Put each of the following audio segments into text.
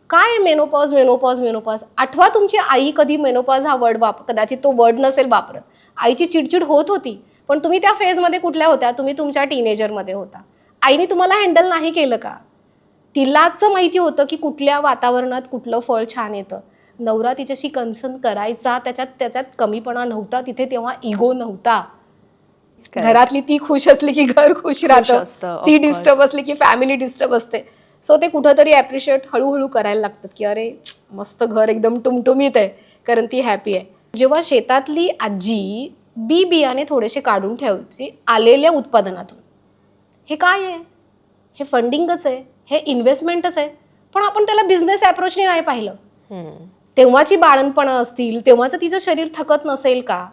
काय menopause menopause menopause. आठवा तुमची आई कधी मेनोपॉज हा वर्ड कदाचित तो वर्ड नसेल वापरत. आईची चिडचिड होत होती, पण तुम्ही त्या फेजमध्ये कुठल्या होत्या? तुम्ही तुमच्या टीनेजरमध्ये होता. आईने तुम्हाला हँडल नाही केलं का? तिलाच माहिती होतं की कुठल्या वातावरणात कुठलं फळ छान येतं. नवरा तिच्याशी कन्सर्न करायचा, त्याच्यात कमीपणा नव्हता, तिथे तेव्हा इगो नव्हता. घरातली ती खुश असली की घर खुश राहतं, ती डिस्टर्ब असली की फॅमिली डिस्टर्ब असते. सो ते कुठंतरी ॲप्रिशिएट हळूहळू करायला लागतात की अरे मस्त घर एकदम टुमटुमीत आहे, कारण ती हॅपी आहे. जेव्हा शेतातली आजी बियाणे थोडेसे काढून ठेवायची आलेल्या उत्पादनातून, हे काय आहे? हे फंडिंगच आहे, हे इन्व्हेस्टमेंटच आहे, पण आपण त्याला बिझनेस अप्रोचने नाही पाहिलं. तेव्हाची बाळणपणं असतील, तेव्हाचं तिचं शरीर थकत नसेल का?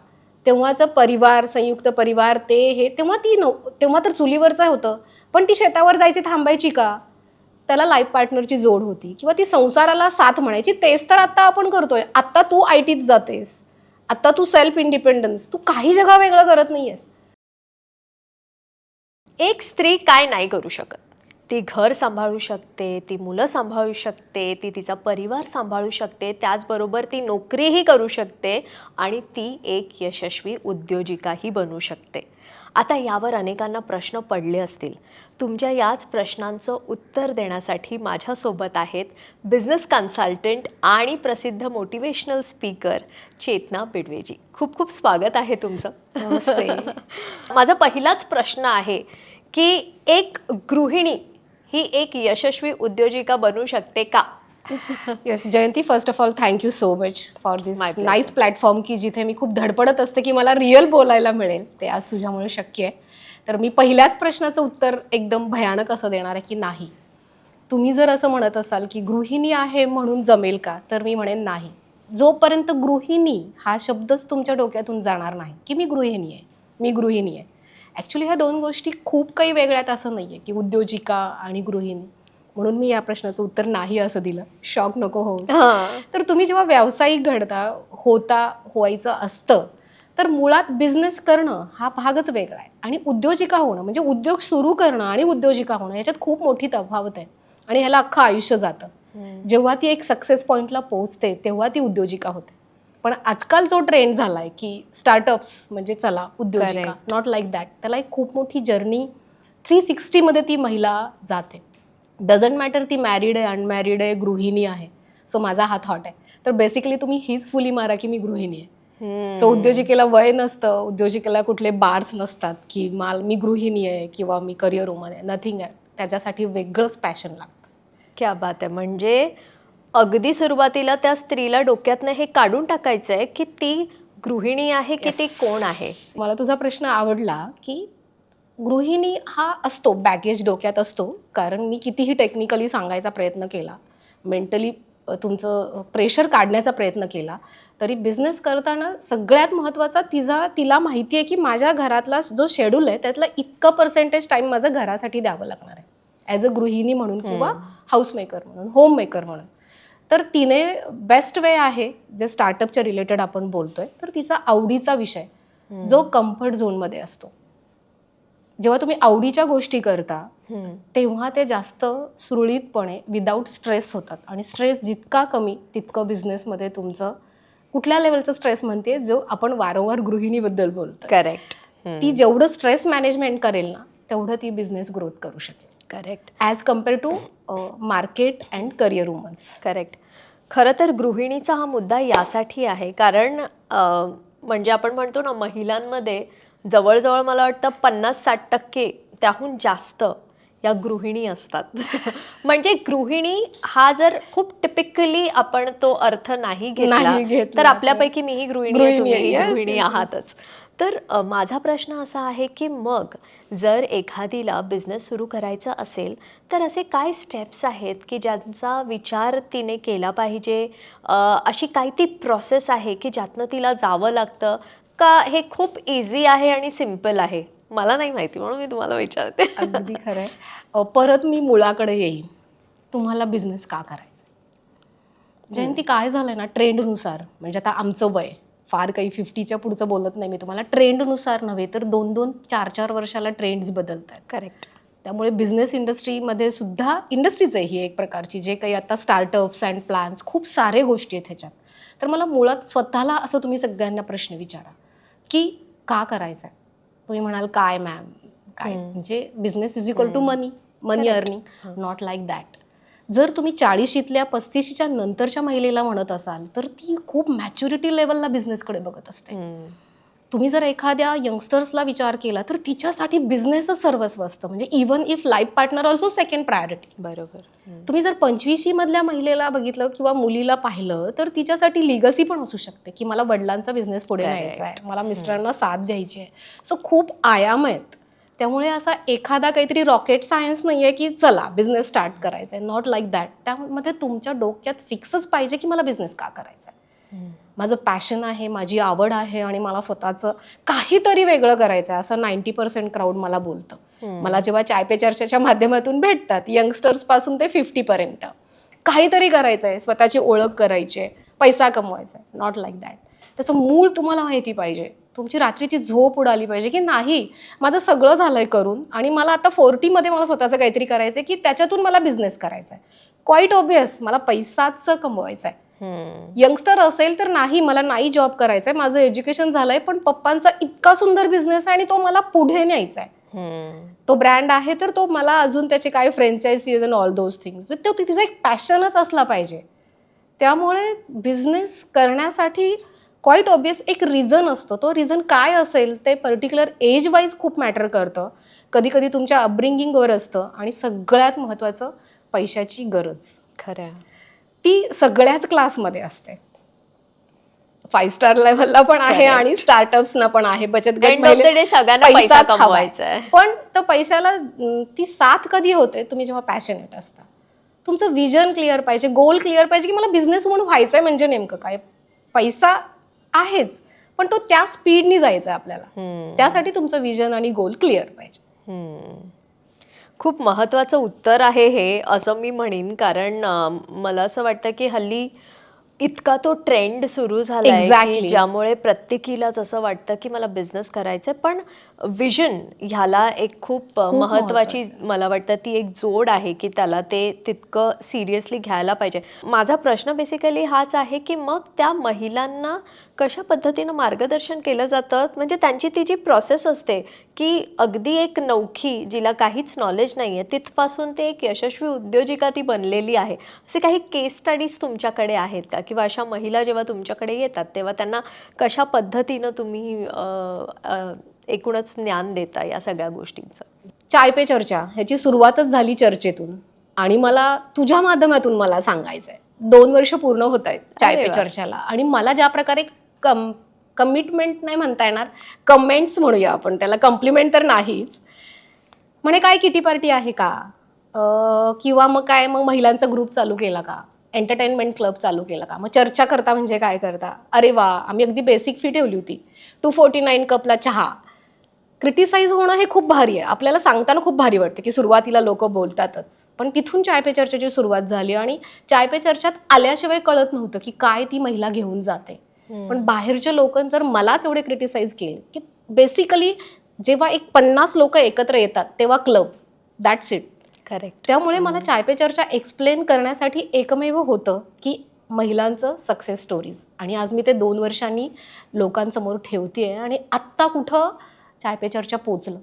तेव्हाचं परिवार, संयुक्त परिवार, ते हे तेव्हा तर चुलीवरचं होतं, पण ती शेतावर जायची थांबायची का? त्याला लाईफ पार्टनरची जोड होती किंवा ती संसाराला साथ म्हणायची. तेच तर आता आपण करतोय. आत्ता तू आयटीत जातेस, आत्ता तू सेल्फ इंडिपेंडन्स, तू काही जगा वेगळं करत नाहीयेस. एक स्त्री काय नाही करू शकत? ती घर सांभाळू शकते, ती मुलं सांभाळू शकते, ती तिचा परिवार सांभाळू शकते, त्याचबरोबर ती नोकरीही करू शकते आणि ती एक यशस्वी उद्योजिकाही बनू शकते. आता यावर अनेकांना प्रश्न पडले असतील. तुमच्या याच प्रश्नांचं उत्तर देण्यासाठी माझ्यासोबत आहेत बिझनेस कन्सल्टंट आणि प्रसिद्ध मोटिवेशनल स्पीकर चेतना बिडवेजी. खूप खूप स्वागत आहे तुमचं. नमस्ते. माझा पहिलाच प्रश्न आहे की एक गृहिणी ही एक यशस्वी उद्योजिका बनू शकते का? Yes Jayanti, first of all thank you so much for this My pleasure. Nice platform की जिथे मी खूप धडपडत असते की मला रिअल बोलायला मिळेल. ते आज तुझ्यामुळे शक्य आहे. तर मी पहिल्याच प्रश्नाचं उत्तर एकदम भयानक असं देणार आहे की नाही. तुम्ही जर असं म्हणत असाल की गृहिणी आहे म्हणून जमेल का, तर मी म्हणेन नाही. जोपर्यंत गृहिणी हा शब्दच तुमच्या डोक्यातून जाणार नाही की मी गृहिणी आहे, मी गृहिणी आहे. ॲक्च्युली ह्या दोन गोष्टी खूप काही वेगळ्यात असं नाही आहे की उद्योजिका आणि गृहिणी. म्हणून मी या प्रश्नाचं उत्तर नाही असं दिलं. शॉक नको हो. तर तुम्ही जेव्हा व्यावसायिक व्हायचं असतं, तर मुळात बिझनेस करणं हा भागच वेगळा आहे. आणि उद्योजिका होणं म्हणजे उद्योग सुरू करणं आणि उद्योजिका होणं याच्यात खूप मोठी तफावत आहे. आणि ह्याला अख्खं आयुष्य जातं. जेव्हा ती एक सक्सेस पॉईंटला पोहोचते तेव्हा ती उद्योजिका होते. पण आजकाल जो ट्रेंड झालाय की स्टार्टअप्स म्हणजे चला उद्योजिका, नॉट लाईक दॅट. त्याला एक खूप मोठी जर्नी 360 मध्ये ती महिला जाते. डझंट मॅटर ती मॅरिड आहे, अनमॅरिड आहे, गृहिणी आहे. सो माझा हा थॉट आहे. तर बेसिकली तुम्ही हीच फुली मारा की मी गृहिणी आहे. सो उद्योजिकेला वय नसतं, उद्योजिकेला कुठले बार्स नसतात की मी गृहिणी आहे किंवा मी करिअर वुमन आहे. नथिंग आहे. त्याच्यासाठी वेगळंच पॅशन लागतं. क्या बात आहे. म्हणजे अगदी सुरुवातीला त्या स्त्रीला डोक्यातनं हे काढून टाकायचं आहे की ती गृहिणी आहे की ती कोण आहे. मला तुझा प्रश्न आवडला की गृहिणी हा असतो, बॅगेज डोक्यात असतो. कारण मी कितीही टेक्निकली सांगायचा प्रयत्न केला, मेंटली तुमचं प्रेशर काढण्याचा प्रयत्न केला, तरी बिझनेस करताना सगळ्यात महत्त्वाचा तिला माहिती आहे की माझ्या घरातला जो शेड्यूल आहे त्यातला इतकं पर्सेंटेज टाईम माझं घरासाठी द्यावं लागणार आहे ॲज अ गृहिणी म्हणून किंवा हाऊसमेकर म्हणून, होम मेकर म्हणून. तर तिने बेस्ट वे आहे जे स्टार्टअपच्या रिलेटेड आपण बोलतोय, तर तिचा आवडीचा विषय जो कम्फर्ट झोनमध्ये असतो. जेव्हा तुम्ही आवडीच्या गोष्टी करता तेव्हा ते जास्त सुरळीतपणे विदाऊट स्ट्रेस होतात. आणि स्ट्रेस जितका कमी तितकं बिझनेसमध्ये तुमचं कुठल्या लेवलचं स्ट्रेस म्हणते जो आपण वारंवार गृहिणीबद्दल बोलतो. करेक्ट. ती जेवढं स्ट्रेस मॅनेजमेंट करेल ना तेवढं ती बिझनेस ग्रोथ करू शकेल. Correct. As compare to market and career womans. Correct. खरं तर गृहिणीचा हा मुद्दा यासाठी आहे कारण म्हणजे आपण म्हणतो ना महिलांमध्ये जवळजवळ मला वाटतं 50-60% त्याहून जास्त या गृहिणी असतात. म्हणजे गृहिणी हा जर खूप टिपिकली आपण तो अर्थ नाही घेतला तर आपल्यापैकी मीही गृहिणी आहे, तुम्हीही गृहिणी आहातच. तर माझा प्रश्न असा आहे की मग जर एखादीला बिझनेस सुरू करायचा असेल तर असे काय स्टेप्स आहेत की ज्यांचा विचार तिने केला पाहिजे? अशी काय ती प्रोसेस आहे की ज्यातनं तिला जावं लागतं का हे खूप इझी आहे आणि सिम्पल आहे? मला नाही माहिती म्हणून मी तुम्हाला विचारते. अगदी खरं आहे. परत मी मुळाकडे येईन. तुम्हाला बिझनेस का करायचा? जयंती काय झालंय ना, ट्रेंडनुसार म्हणजे आता आमचं वय फार काही 50च्या पुढचं बोलत नाही मी तुम्हाला. ट्रेंडनुसार नव्हे तर 2-2, 4-4 वर्षाला ट्रेंड्स बदलत आहेत. करेक्ट. त्यामुळे बिझनेस इंडस्ट्रीमध्ये सुद्धा इंडस्ट्रीच आहे ही एक प्रकारची, जे काही आता स्टार्टअप्स अँड प्लॅन्स खूप सारे गोष्टी आहेत ह्याच्यात. तर मला मुळात स्वतःला असं तुम्ही सगळ्यांना प्रश्न विचारा की का करायचं आहे. तुम्ही म्हणाल काय मॅम, काय म्हणजे business is equal to money, money earning, not like that. जर तुम्ही 40शीतल्या 35शीच्या नंतरच्या महिलेला म्हणत असाल तर ती खूप मॅच्युरिटी लेवलला बिझनेसकडे बघत असते. तुम्ही जर एखाद्या यंगस्टर्सला विचार केला तर तिच्यासाठी बिझनेसच सर्वस्व असतं, म्हणजे even if life partner also second priority. बरोबर. तुम्ही जर 25शी मधल्या महिलेला बघितलं किंवा मुलीला पाहिलं तर तिच्यासाठी लिगसी पण असू शकते की मला वडिलांचा बिझनेस पुढे न्यायचा आहे, मला मिस्टरांना साथ द्यायची आहे. सो खूप आयाम आहेत. त्यामुळे असा एखादा काहीतरी रॉकेट सायन्स नाही आहे की चला बिझनेस स्टार्ट करायचा आहे, नॉट लाईक दॅट. त्यामध्ये तुमच्या डोक्यात फिक्सच पाहिजे की मला बिझनेस का करायचा आहे, माझं पॅशन आहे, माझी आवड आहे आणि मला स्वतःचं काहीतरी वेगळं करायचं आहे, असं 90% क्राऊड मला बोलतं. मला जेव्हा चाय पे चर्चेच्या माध्यमातून भेटतात यंगस्टर्सपासून ते 50पर्यंत, काहीतरी करायचं आहे, स्वतःची ओळख करायची आहे, पैसा कमवायचा आहे, नॉट लाईक दॅट. त्याचं मूळ तुम्हाला माहिती पाहिजे. तुमची रात्रीची झोप उडाली पाहिजे की नाही माझं सगळं झालंय करून आणि मला आता 40मध्ये मला स्वतःचं काहीतरी करायचं आहे की त्याच्यातून मला बिझनेस करायचा आहे. क्वाईट ऑब्वियस मला पैसाच कमवायचा आहे. यंगस्टर असेल तर नाही मला नाही जॉब करायचा आहे, माझं एज्युकेशन झालंय पण पप्पांचा इतका सुंदर बिझनेस आहे आणि तो मला पुढे न्यायचा आहे, तो ब्रँड आहे तर तो मला अजून त्याचे काय franchises and all those things, तो तिचा एक पॅशनच असला पाहिजे. त्यामुळे बिझनेस करण्यासाठी क्वाईट ऑब्वियस एक रिझन असतं. तो रिझन काय असेल ते पर्टिक्युलर एज वाईज खूप मॅटर करतं, कधी कधी तुमच्या अपब्रिंगिंगवर असतं आणि सगळ्यात महत्त्वाचं पैशाची गरज. खरं ती सगळ्याच क्लासमध्ये असते, 5 स्टार लेव्हलला पण आहे आणि स्टार्टअप्सना पण आहे. बचत गट सगळ्यांना पैसा कमवायचा आहे, पण तो पैशाला ती साथ कधी होते तुम्ही जेव्हा पॅशनेट असता. तुमचं विजन क्लिअर पाहिजे, गोल क्लिअर पाहिजे की मला बिझनेस म्हणून व्हायचंय म्हणजे नेमकं काय. पैसा आहेच पण तो त्या स्पीडनी जायचा आपल्याला, त्यासाठी तुमचं विजन आणि गोल क्लिअर पाहिजे. खूप महत्त्वाचं उत्तर आहे हे, असं मी म्हणेन. कारण मला असं वाटतं की हल्ली इतका तो ट्रेंड सुरू झालाय की ज्यामुळे प्रत्येकीलाच असं वाटतं की मला बिझनेस करायचंय, पण विजन ह्याला एक खूप महत्त्वाची मला वाटतं ती एक जोड आहे की त्याला ते तितकं सिरियसली घ्यायला पाहिजे. माझा प्रश्न बेसिकली हाच आहे की मग त्या महिलांना कशा पद्धतीनं मार्गदर्शन केलं जातं, म्हणजे त्यांची ती जी प्रोसेस असते की अगदी एक नवखी जिला काहीच नॉलेज नाही आहे तिथपासून ते एक यशस्वी उद्योजिका ती बनलेली आहे, असे काही केस स्टडीज तुमच्याकडे आहेत का? किंवा अशा महिला जेव्हा तुमच्याकडे येतात तेव्हा त्यांना कशा पद्धतीनं तुम्ही एकूणच ज्ञान देता या सगळ्या गोष्टींचं? चाय पे चर्चा ह्याची सुरुवातच झाली चर्चेतून आणि मला तुझ्या माध्यमातून मला सांगायचंय 2 वर्ष पूर्ण होत आहेत चाय पे चर्चाला, आणि मला ज्या प्रकारे कमिटमेंट नाही म्हणता येणार, कमेंट्स म्हणूया आपण त्याला, कम्प्लिमेंट तर नाहीच, म्हणे काय किटी पार्टी आहे का, किंवा मग काय मग महिलांचा ग्रुप चालू केला का, एंटरटेनमेंट क्लब चालू केला का, मग चर्चा करता म्हणजे काय करता, अरे वा आम्ही अगदी बेसिक फी ठेवली होती 249 कपला चहा. क्रिटिसाइज होणं हे खूप भारी आहे, आपल्याला सांगताना खूप भारी वाटतं की सुरुवातीला लोक बोलतातच, पण तिथून चाय पे चर्चेची सुरुवात झाली आणि चाय पे चर्चेत आल्याशिवाय कळत नव्हतं की काय ती महिला घेऊन जाते. पण बाहेरच्या लोकांनी जर मलाच एवढे क्रिटिसाइज केले की बेसिकली जेव्हा एक 50 लोक एकत्र येतात तेव्हा क्लब, दॅट्स इट. करेक्ट. त्यामुळे मला चाय पे चर्चा एक्सप्लेन करण्यासाठी एकमेव होतं की महिलांचं सक्सेस स्टोरीज, आणि आज मी ते 2 वर्षांनी लोकांसमोर ठेवतेय आणि आत्ता कुठं चाय पे चर्चा पोचलं.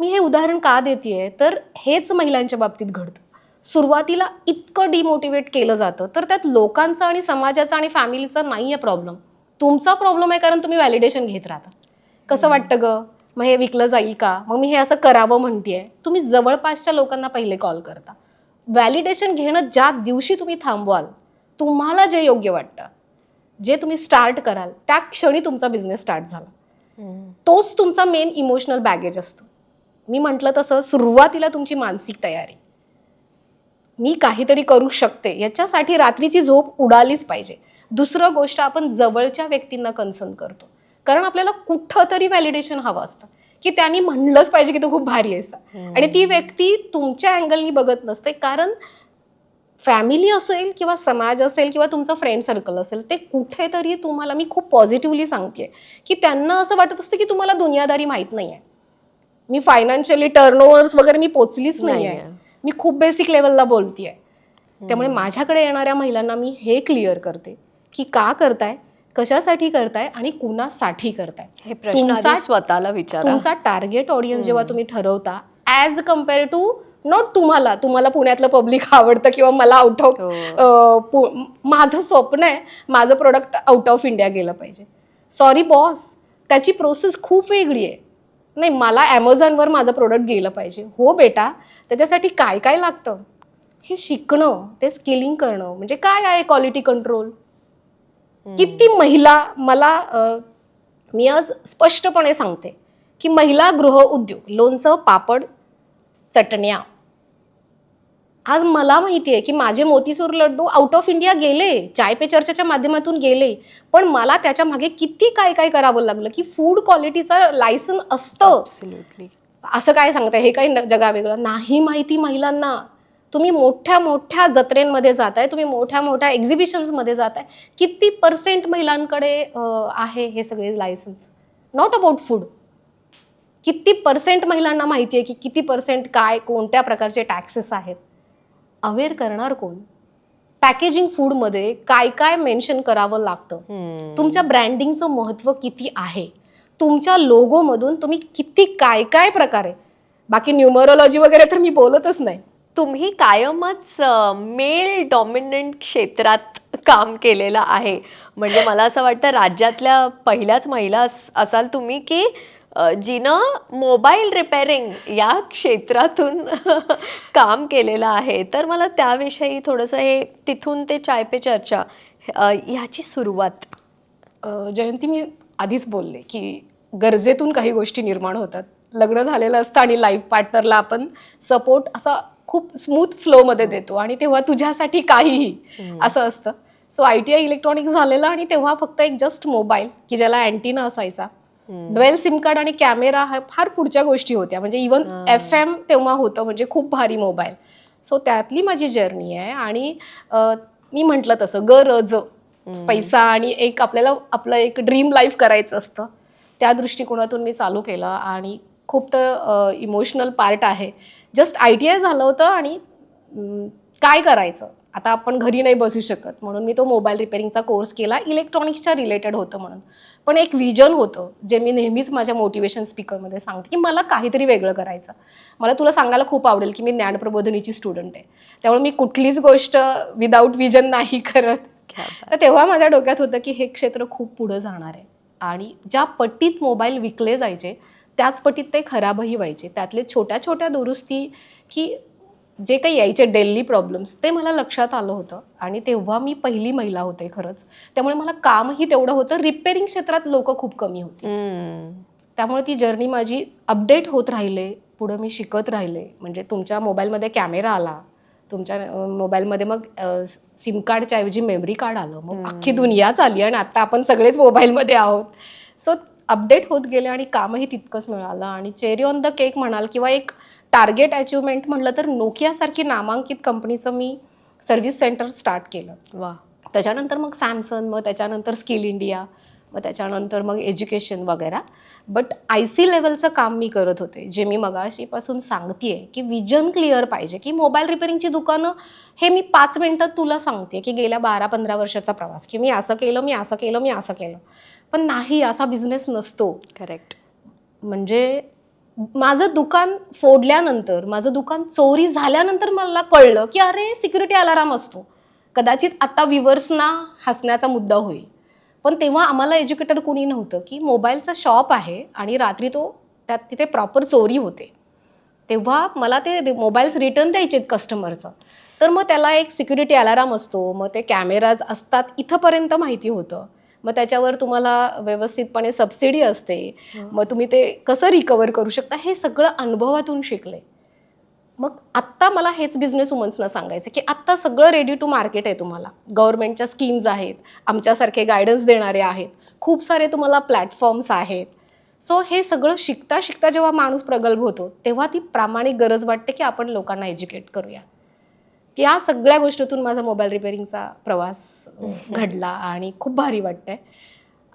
मी हे उदाहरण का देतेय तर हेच महिलांच्या बाबतीत घडतं. सुरुवातीला इतकं डिमोटिवेट केलं जातं तर त्यात लोकांचा आणि समाजाचा आणि फॅमिलीचा नाही आहे प्रॉब्लेम, तुमचा प्रॉब्लेम आहे, कारण तुम्ही व्हॅलिडेशन घेत राहता. कसं वाटतं ग, मग हे विकलं जाईल का, मग मी हे असं करावं म्हणतेय. तुम्ही जवळपासच्या लोकांना पहिले कॉल करता. व्हॅलिडेशन घेणं ज्या दिवशी तुम्ही थांबवाल, तुम्हाला जे योग्य वाटतं, जे तुम्ही स्टार्ट कराल त्या क्षणी तुमचा बिझनेस स्टार्ट झाला. तोच तुमचा मेन इमोशनल बॅगेज असतो. मी म्हटलं तसं सुरुवातीला तुमची मानसिक तयारी, मी काहीतरी करू शकते याच्यासाठी रात्रीची झोप उडालीच पाहिजे. दुसरं गोष्ट, आपण जवळच्या व्यक्तींना कन्सर्न करतो कारण आपल्याला कुठंतरी व्हॅलिडेशन हवं असतं की त्यांनी म्हणलंच पाहिजे की तू खूप भारी आहेस, आणि ती व्यक्ती तुमच्या अँगलनी बघत नसते, कारण फॅमिली असेल किंवा समाज असेल किंवा तुमचं फ्रेंड सर्कल असेल, ते कुठेतरी तुम्हाला, मी खूप पॉझिटिव्हली सांगते की त्यांना असं वाटत असतं की तुम्हाला दुनियादारी माहीत नाही आहे. मी फायनान्शियली टर्नओव्हर्स वगैरे मी पोचलीच नाहीये. नाहीये. मी खूप बेसिक लेवलला बोलतीये. त्यामुळे माझ्याकडे येणाऱ्या महिलांना मी हे क्लिअर करते की का करताय, कशासाठी करताय आणि कुणासाठी करताय. हे प्रश्न आधी स्वतःला विचारा. तुमचा टार्गेट ऑडियन्स जेव्हा तुम्ही ठरवता ॲज कम्पेअर टू नॉट तुम्हाला पुण्यातलं पब्लिक आवडतं किंवा मला आउट ऑफ माझं स्वप्न आहे माझं प्रोडक्ट आउट ऑफ इंडिया गेलं पाहिजे. सॉरी बॉस, त्याची प्रोसेस खूप वेगळी आहे. नाही, मला ॲमेझॉनवर माझं प्रोडक्ट गेलं पाहिजे. हो बेटा, त्याच्यासाठी काय काय लागतं हे शिकणं, ते स्किलिंग करणं म्हणजे काय आहे क्वालिटी कंट्रोल. किती महिला मी आज स्पष्टपणे सांगते की महिला गृह उद्योग, लोणचं, पापड, चटण्या, आज मला माहिती आहे की माझे motichoor laddu out of India गेले, चाय पे चर्चाच्या माध्यमातून गेले, पण मला त्याच्या मागे किती काय काय करावं लागलं की फूड क्वालिटीचं लायसन असतं. Absolutely. असं काय सांगताय, हे काही जगा वेगळं नाही माहिती महिलांना. तुम्ही मोठ्या मोठ्या जत्रेंमध्ये जाताय, तुम्ही मोठ्या मोठ्या एक्झिबिशन्समध्ये जाताय, किती % महिलांकडे आहे हे सगळे लायसन्स. Not about food. किती % महिलांना माहिती आहे की किती % काय कोणत्या प्रकारचे टॅक्सेस आहेत. अवेअर करणार कोण. पॅकेजिंग फूडमध्ये काय काय मेन्शन करावं लागतं, तुमच्या ब्रँडिंगचं महत्त्व किती आहे, तुमच्या लोगोमधून तुम्ही किती काय काय प्रकारे, बाकी न्यूमरोलॉजी वगैरे तर मी बोलतच नाही. तुम्ही कायमच मेल डॉमिनंट क्षेत्रात काम केलेलं आहे. म्हणजे मला असं वाटतं राज्यातल्या पहिल्याच महिला असाल तुम्ही की जिनं मोबाईल रिपेअरिंग या क्षेत्रातून काम केलेलं आहे. तर मला त्याविषयी थोडंसं हे तिथून ते चाय पे चर्चा ह्याची सुरुवात. जयंती, मी आधीच बोलले की गरजेतून काही गोष्टी निर्माण होतात. लग्न झालेलं असतं आणि लाईफ पार्टनरला आपण सपोर्ट असा खूप स्मूथ फ्लोमध्ये देतो आणि तेव्हा तुझ्यासाठी काहीही असं असतं. सो ITI इलेक्ट्रॉनिक्स झालेलं आणि तेव्हा फक्त एक जस्ट मोबाईल की ज्याला अँटिना असायचा, ड्वेल सिम कार्ड आणि कॅमेरा, हा फार पुढच्या गोष्टी होत्या. म्हणजे इवन FM तेव्हा होतं, म्हणजे खूप भारी मोबाईल. सो त्यातली माझी जर्नी आहे. आणि मी म्हटलं तसं गरज, पैसा आणि एक आपल्याला आपलं एक ड्रीम लाईफ करायचं असतं, त्या दृष्टिकोनातून मी चालू केलं. आणि खूप तर इमोशनल पार्ट आहे. जस्ट ITI झालं होतं आणि काय करायचं आता, आपण घरी नाही बसू शकत, म्हणून मी तो मोबाईल रिपेअरिंगचा कोर्स केला. इलेक्ट्रॉनिक्सच्या रिलेटेड होतं म्हणून, पण एक व्हिजन होतं जे मी नेहमीच माझ्या मोटिवेशन स्पीकरमध्ये सांगते की मला काहीतरी वेगळं करायचं. मला तुला सांगायला खूप आवडेल की मी ज्ञानप्रबोधिनीची स्टुडंट आहे, त्यामुळे मी कुठलीच गोष्ट विदाऊट व्हिजन नाही करत. तर तेव्हा माझ्या डोक्यात होतं की हे क्षेत्र खूप पुढं जाणार आहे. आणि ज्या पट्टीत मोबाईल विकले जायचे त्याच पट्टीत ते खराबही व्हायचे. त्यातले छोट्या छोट्या दुरुस्ती की जे काही यायचे डेली प्रॉब्लेम्स, ते मला लक्षात आलं होतं. आणि तेव्हा मी पहिली महिला होते खरंच, त्यामुळे मला कामही तेवढं होतं. रिपेअरिंग क्षेत्रात लोक खूप कमी होती, त्यामुळे ती जर्नी माझी अपडेट होत राहिले. पुढं मी शिकत राहिले. म्हणजे तुमच्या मोबाईलमध्ये कॅमेरा आला, तुमच्या मोबाईलमध्ये मग सिम कार्डच्या ऐवजी मेमरी कार्ड आलं, मग अख्खी दुनियाच आली आणि आता आपण सगळेच मोबाईलमध्ये आहोत. सो अपडेट होत गेले आणि कामही तितकंच मिळालं. आणि चेरी ऑन द केक म्हणाल किंवा एक टार्गेट अचिव्हमेंट म्हटलं तर नोकियासारखी नामांकित कंपनीचं मी सर्व्हिस सेंटर स्टार्ट केलं. वा. त्याच्यानंतर मग सॅमसंग, मग त्याच्यानंतर स्किल इंडिया, मग त्याच्यानंतर मग एज्युकेशन वगैरे. बट IC लेवलचं काम मी करत होते, जे मी मगाशीपासून सांगतेय की विजन क्लिअर पाहिजे. की मोबाईल रिपेअरिंगची दुकानं हे मी 5 मिनिटात तुला सांगते की गेल्या 12-15 वर्षाचा प्रवास की मी असं केलं, मी असं केलं, मी असं केलं. पण नाही, असा बिझनेस नसतो. करेक्ट. म्हणजे माझं दुकान फोडल्यानंतर, माझं दुकान चोरी झाल्यानंतर मला कळलं की अरे सिक्युरिटी अलाराम असतो. कदाचित आता व्ह्युअर्सना हसण्याचा मुद्दा होईल, पण तेव्हा आम्हाला एज्युकेटेड कोणी नव्हतं की मोबाईलचा शॉप आहे आणि रात्री त्यात तिथे प्रॉपर चोरी होते. तेव्हा मला ते मोबाईल्स रिटर्न द्यायचे कस्टमरचं, तर मग त्याला एक सिक्युरिटी अलाराम असतो, मग ते कॅमेराज असतात, इथंपर्यंत माहिती होतं. मग त्याच्यावर तुम्हाला व्यवस्थितपणे सबसिडी असते, मग तुम्ही ते कसं रिकवर करू शकता, हे सगळं अनुभवातून शिकले. मग आत्ता मला हेच बिझनेस वुमन्सना सांगायचं की आत्ता सगळं रेडी टू मार्केट आहे. तुम्हाला गव्हर्नमेंटच्या स्कीम्स आहेत, आमच्यासारखे गायडन्स देणारे आहेत, खूप सारे तुम्हाला प्लॅटफॉर्म्स आहेत. सो हे सगळं शिकता शिकता जेव्हा माणूस प्रगल्भ होतो तेव्हा ती प्रामाणिक गरज वाटते की आपण लोकांना एज्युकेट करूया. या सगळ्या गोष्टीतून माझा मोबाईल रिपेअरिंगचा प्रवास घडला आणि खूप भारी वाटतंय.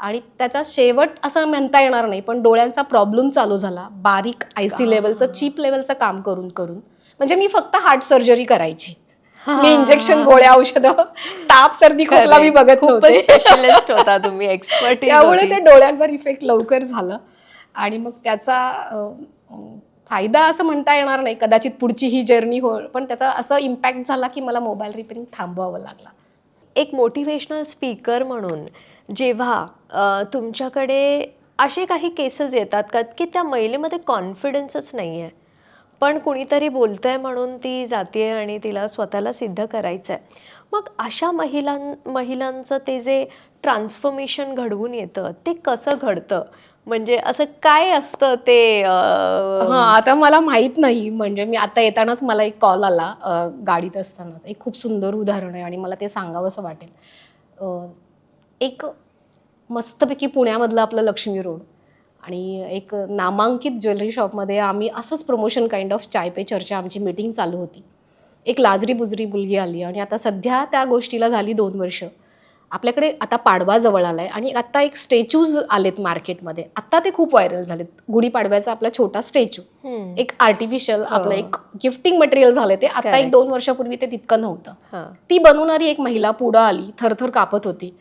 आणि त्याचा शेवट असं म्हणता येणार नाही, पण डोळ्यांचा प्रॉब्लेम चालू झाला. बारीक आयसी लेवलचं, चिप लेवलचं काम करून करून. म्हणजे मी फक्त हार्ट सर्जरी करायची. मी इंजेक्शन, गोळ्या, औषधं, ताप, सर्दी, खोकला मी बघत नव्हते. स्पेशलिस्ट होता तुम्ही, एक्सपर्ट. त्यामुळे ते डोळ्यांवर इफेक्ट लवकर झालं आणि मग त्याचा फायदा असं म्हणता येणार नाही, कदाचित पुढची ही जर्नी हो, पण त्याचा असं इम्पॅक्ट झाला की मला मोबाईल रिपेअरिंग थांबवावं लागला. एक मोटिवेशनल स्पीकर म्हणून जेव्हा तुमच्याकडे असे काही केसेस येतात का की त्या महिलेमध्ये कॉन्फिडन्सच नाही आहे, पण कुणीतरी बोलतंय म्हणून ती जाते आणि तिला स्वतःला सिद्ध करायचं आहे, मग अशा महिलांचं ते जे ट्रान्सफॉर्मेशन घडवून येतं ते कसं घडतं? म्हणजे असं काय असतं ते? आता मला माहित नाही. म्हणजे मी आता येतानाच मला एक कॉल आला गाडीत असतानाच. एक खूप सुंदर उदाहरण आहे आणि मला ते सांगावंसं वाटेल. एक मस्तपैकी पुण्यामधलं आपलं लक्ष्मी रोड आणि एक नामांकित ज्वेलरी शॉपमध्ये आम्ही असंच promotion kind of chai pe चर्चा आमची मीटिंग चालू होती. एक लाजरी बुजरी मुलगी आली आणि आता सध्या त्या गोष्टीला झाली 2 वर्ष. आपल्याकडे आता पाडवा जवळ आलाय आणि आता एक स्टॅच्यूज आलेत मार्केटमध्ये. आता ते खूप व्हायरल झालेत. गुढीपाडव्याचा आपला छोटा स्टॅच्यू, एक आर्टिफिशियल आपलं एक गिफ्टिंग मटेरियल झालं ते. आता एक 2 वर्षापूर्वी ते तितकं नव्हतं. ती बनवणारी एक महिला पुढं आली, थरथर कापत होती.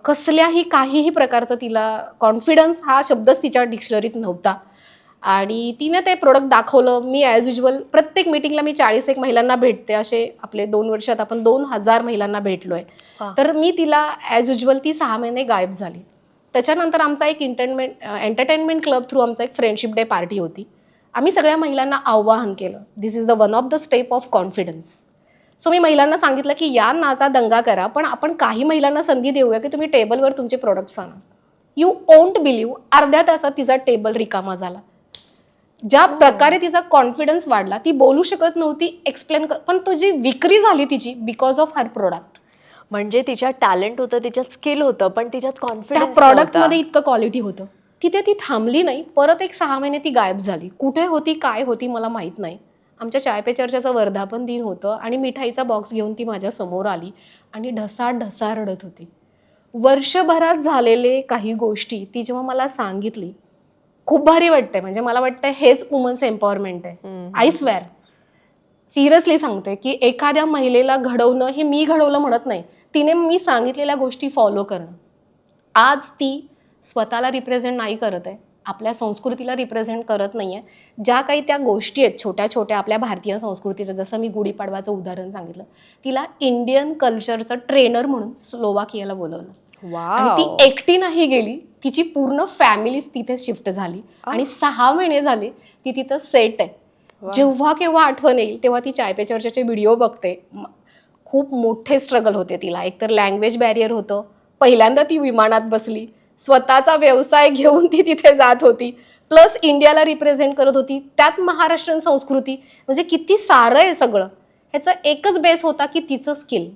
कसल्याही काहीही प्रकारचं तिला कॉन्फिडन्स हा शब्दच तिच्या डिक्शनरीत नव्हता आणि तिने ते प्रोडक्ट दाखवलं. मी ॲज युजल प्रत्येक मीटिंगला मी 41 महिलांना भेटते. असे आपले 2 वर्षात आपण 2000 महिलांना भेटलोय. तर मी तिला ॲज युजल ती 6 महिने गायब झाली. त्याच्यानंतर आमचा एक एंटरटेनमेंट क्लब थ्रू आमचा एक फ्रेंडशिप डे पार्टी होती. आम्ही सगळ्या महिलांना आवाहन केलं, this is the one of the step of confidence. So मी महिलांना सांगितलं की या नाचा दंगा करा, पण आपण काही महिलांना संधी देऊया की तुम्ही टेबलवर तुमचे प्रोडक्ट्स आणा. यू ओंट बिलीव्ह, अर्ध्या तासात तिचा टेबल रिकामा झाला. ज्या प्रकारे तिचा कॉन्फिडन्स वाढला, ती बोलू शकत नव्हती, एक्सप्लेन पण तो जी विक्री झाली तिची बिकॉज ऑफ हर प्रोडक्ट. म्हणजे तिच्यात टॅलेंट होतं, तिच्यात स्किल होतं, पण तिच्यात त्या कॉन्फिडन्स प्रॉडक्टमध्ये इतकं क्वालिटी होतं. तिथे ती थांबली नाही. परत एक 6 महिने ती गायब झाली. कुठे होती, काय होती मला माहीत नाही. आमच्या चाय पे चर्चाचं वर्धापन दिन होतं आणि मिठाईचा बॉक्स घेऊन ती माझ्या समोर आली आणि ढसा रडत होती. वर्षभरात झालेले काही गोष्टी ती जेव्हा मला सांगितली, खूप भारी वाटतंय. म्हणजे मला वाटतं हेच वुमन्स एम्पॉवरमेंट आहे. आय स्वेअर, सिरियसली सांगते की एखाद्या महिलेला घडवणं हे मी घडवलं म्हणत नाही, तिने मी सांगितलेल्या गोष्टी फॉलो करणं. आज ती स्वतःला रिप्रेझेंट नाही करत आहे, आपल्या संस्कृतीला रिप्रेझेंट करत नाही आहे. ज्या काही त्या गोष्टी आहेत छोट्या छोट्या आपल्या भारतीय संस्कृतीच्या, जसं मी गुढीपाडवाचं उदाहरण सांगितलं, तिला इंडियन कल्चरचं ट्रेनर म्हणून स्लोवाकियाला बोलवलं. आणि ती एकटी नाही गेली, तिची पूर्ण फॅमिलीच तिथे शिफ्ट झाली आणि 6 महिने झाले ती तिथं सेट आहे. जेव्हा केव्हा आठवण येईल तेव्हा ती चाय पे चर्चाचे व्हिडिओ बघते. खूप मोठे स्ट्रगल होते तिला. एकतर लँग्वेज बॅरियर होतं, पहिल्यांदा ती विमानात बसली, स्वतःचा व्यवसाय घेऊन ती तिथे जात होती, प्लस इंडियाला रिप्रेझेंट करत होती, त्यात महाराष्ट्रीयन संस्कृती. म्हणजे किती सारं आहे सगळं. ह्याचा एकच बेस होता की तिचं स्किल,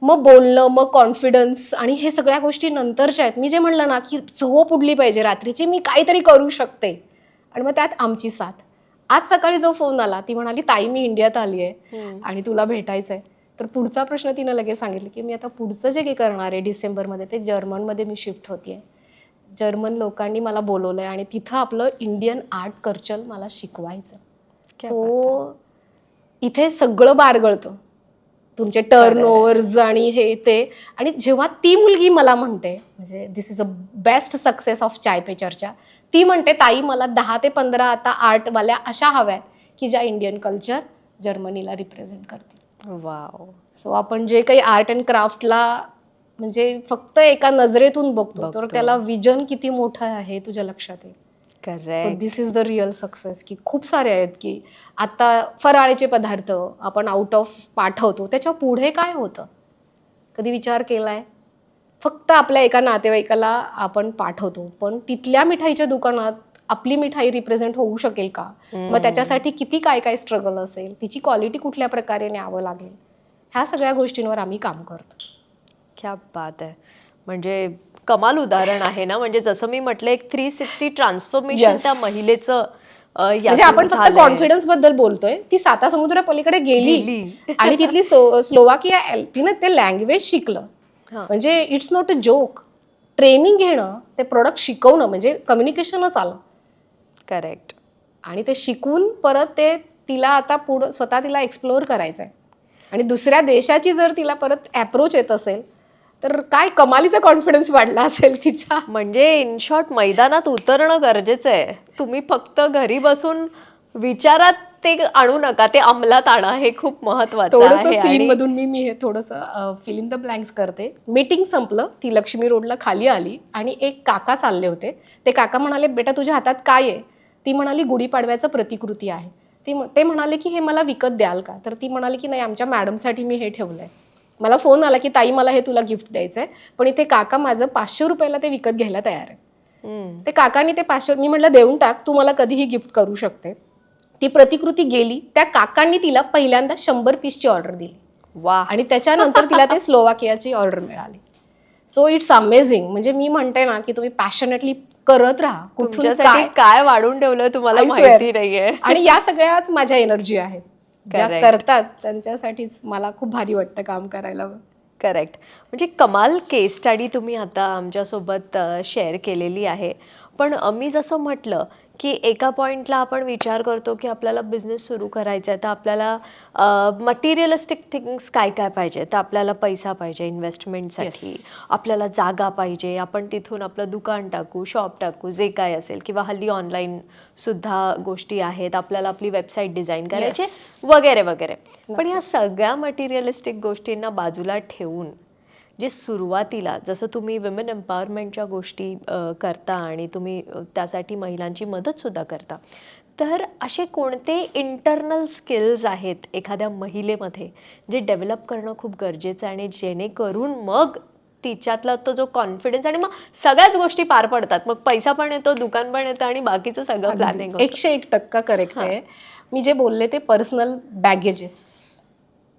मग बोलणं, मग कॉन्फिडन्स, आणि हे सगळ्या गोष्टी नंतरच्या आहेत. मी जे म्हणलं ना की झोप उडली पाहिजे रात्रीची, मी काहीतरी करू शकते, आणि मग त्यात आमची साथ. आज सकाळी जो फोन आला, ती म्हणाली ताई मी इंडियात आली आहे आणि तुला भेटायचं आहे. तर पुढचा प्रश्न तिनं लगेच सांगितलं की मी आता पुढचं जे काही करणार आहे डिसेंबरमध्ये ते जर्मनमध्ये मी शिफ्ट होतीये. जर्मन लोकांनी मला बोलवलंय आणि तिथं आपलं इंडियन आर्ट कल्चर मला शिकवायचं. सो इथे सगळं बारगळतं, तुमचे टर्नओव्हर्स आणि हे ते. आणि जेव्हा ती मुलगी मला म्हणते, म्हणजे this is a best success of chai pe charcha, ती म्हणते ताई मला 10 ते 15 आता आर्टवाल्या अशा हव्यात की ज्या इंडियन कल्चर जर्मनीला रिप्रेझेंट करतील. वाव. सो आपण जे काही आर्ट अँड क्राफ्टला म्हणजे फक्त एका नजरेतून बघतो, तर त्याला विजन किती मोठं आहे तुझ्या लक्षात येईल. So this is the real success. की खूप सारे आहेत की आता फराळीचे पदार्थ आपण आउट ऑफ पाठवतो, त्याच्या पुढे काय होतं कधी विचार केलाय? फक्त आपल्या एका नातेवाईकाला आपण पाठवतो, पण तिथल्या मिठाईच्या दुकानात आपली मिठाई रिप्रेझेंट होऊ शकेल का? मग त्याच्यासाठी किती काय काय स्ट्रगल असेल, तिची क्वालिटी कुठल्या प्रकारे न्यावं लागेल, ह्या सगळ्या गोष्टींवर आम्ही काम करतो. क्या बात आहे. म्हणजे कमाल उदाहरण आहे ना. म्हणजे जसं मी म्हटलं एक 360 ट्रान्सफॉर्मेशन त्या महिलेचं. म्हणजे आपण फक्त कॉन्फिडन्स बद्दल बोलतोय, ती 7 समुद्रा पलीकडे गेली आणि तिथली स्लोवाकिया तिने ते लँग्वेज शिकलं. म्हणजे it's not a joke. Training घेणं, ते प्रोडक्ट शिकवणं म्हणजे कम्युनिकेशनच आलं. करेक्ट. आणि ते शिकून परत ते तिला आता पुढं स्वतः तिला एक्सप्लोअर करायचं आहे. आणि दुसऱ्या देशाची जर तिला परत अप्रोच येत असेल तर काय कमालीचा कॉन्फिडन्स वाढला असेल तिचा. म्हणजे इन शॉर्ट मैदानात उतरणं गरजेचं आहे. तुम्ही फक्त घरी बसून विचारात ते आणू नका, ते अंमलात आणा, हे खूप महत्वाचं थोडंसं आहे. सीन मधून मी हे थोडंसं फिल इन द ब्लँक्स करते. मीटिंग संपलं, ती लक्ष्मी रोडला खाली आली आणि एक काका चालले होते. ते काका म्हणाले, बेटा तुझ्या हातात काय आहे? ती म्हणाली, गुढीपाडव्याचं प्रतिकृती आहे. ते म्हणाले की हे मला विकत द्याल का? तर ती म्हणाली की नाही, आमच्या मॅडमसाठी मी हे ठेवलंय. मला फोन आला की ताई मला हे तुला गिफ्ट द्यायचंय, पण इथे काका माझं 500 रुपयाला ते विकत घ्यायला तयार आहे. ते काकानी ते 500, मी म्हटलं देऊन टाक, तू मला कधीही गिफ्ट करू शकते. ती प्रतिकृती गेली. त्या काकांनी तिला पहिल्यांदा 100 पीसची ऑर्डर दिली. वा. आणि त्याच्यानंतर तिला ते स्लोवाकियाची ऑर्डर मिळाली. So it's amazing. म्हणजे मी म्हणते ना की तुम्ही पॅशनेटली करत राहा. तुमच्यासाठी काय वाढून ठेवलं तुम्हाला I swear. माहिती नाहीये. आणि या सगळ्याच माझ्या एनर्जी आहेत ज्या Correct. करतात, त्यांच्यासाठीच मला खूप भारी वाटतं काम करायला. करेक्ट. म्हणजे कमाल केस स्टडी तुम्ही आता आमच्यासोबत शेअर केलेली आहे. पण मी जसं म्हटलं की एका पॉईंटला आपण विचार करतो की आपल्याला बिझनेस सुरू करायचा आहे, तर आपल्याला मटेरियलिस्टिक थिंग्स काय काय पाहिजे. तर आपल्याला पैसा पाहिजे इन्व्हेस्टमेंटसाठी, आपल्याला जागा पाहिजे, आपण तिथून आपलं दुकान टाकू, शॉप टाकू, जे काय असेल, किंवा हल्ली ऑनलाईन सुद्धा गोष्टी आहेत, आपल्याला आपली वेबसाईट डिझाईन करायची वगैरे वगैरे. पण या सगळ्या मटेरियलिस्टिक गोष्टींना बाजूला ठेवून जे सुरुवातीला जसं तुम्ही विमेन एम्पॉवरमेंटच्या गोष्टी करता आणि तुम्ही त्यासाठी महिलांची मदतसुद्धा करता, तर असे कोणते इंटरनल स्किल्स आहेत एखाद्या महिलेमध्ये जे डेव्हलप करणं खूप गरजेचं आहे, आणि जेणेकरून मग तिच्यातला तो जो कॉन्फिडन्स, आणि मग सगळ्याच गोष्टी पार पडतात, मग पैसा पण येतो, दुकान पण येतं, आणि बाकीचं सगळं प्लॅनिंग 101% करेक्ट आहे. मी जे बोलले ते पर्सनल बॅगेजेस,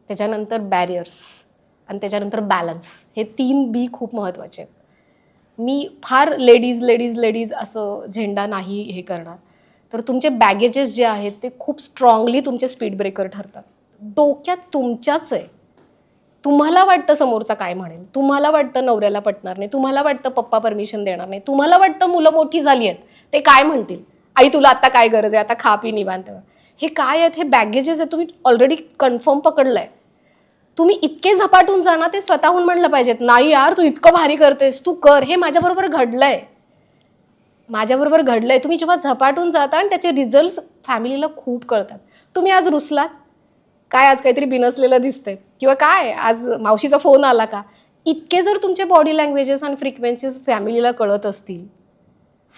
त्याच्यानंतर बॅरियर्स, आणि त्याच्यानंतर बॅलन्स, हे 3 बी खूप महत्त्वाचे आहेत. मी फार लेडीज असं झेंडा नाही हे करणार. तर तुमचे बॅगेजेस जे आहेत ते खूप स्ट्रॉंगली तुमचे स्पीड ब्रेकर ठरतात. डोक्यात तुमच्याच आहे. तुम्हाला वाटतं समोरचा काय म्हणेल, तुम्हाला वाटतं नवऱ्याला पटणार नाही, तुम्हाला वाटतं पप्पा परमिशन देणार नाही, तुम्हाला वाटतं मुलं मोठी झाली आहेत ते काय म्हणतील, आई तुला आता काय गरज आहे, आता खा पी निवांत. हे काय आहेत, हे बॅगेजेस आहेत. तुम्ही ऑलरेडी कन्फर्म पकडलंय. तुम्ही इतके झपाटून जा ना, ते स्वतःहून म्हणलं पाहिजेत, नाही यार तू इतकं भारी करतेस, तू कर. हे माझ्याबरोबर घडलंय. तुम्ही जेव्हा झपाटून जाता आणि त्याचे रिझल्ट फॅमिलीला खूप कळतात. तुम्ही आज रुसलात काय, आज काहीतरी बिनसलेलं दिसतंय, किंवा काय आज मावशीचा फोन आला का, इतके जर तुमचे बॉडी लँग्वेजेस आणि फ्रिक्वेन्सीज फॅमिलीला कळत असतील,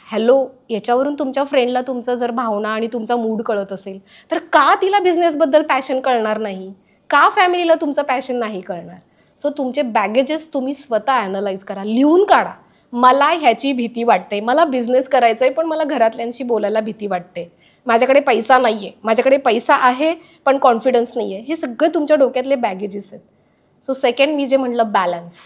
हॅलो, याच्यावरून तुमच्या फ्रेंडला तुमचं जर भावना आणि तुमचा मूड कळत असेल, तर का तिला बिझनेसबद्दल पॅशन कळणार नाही, का फॅमिलीला तुमचं पॅशन नाही कळणार. सो तुमचे बॅगेजेस तुम्ही स्वतः ॲनालाइज करा, लिहून काढा. मला ह्याची भीती वाटते, मला बिझनेस करायचा आहे पण मला घरातल्यांशी बोलायला भीती वाटते, माझ्याकडे पैसा नाही आहे, माझ्याकडे पैसा आहे पण कॉन्फिडन्स नाही आहे. हे सगळे तुमच्या डोक्यातले बॅगेजेस आहेत. सो सेकंड मी जे म्हटलं बॅलन्स,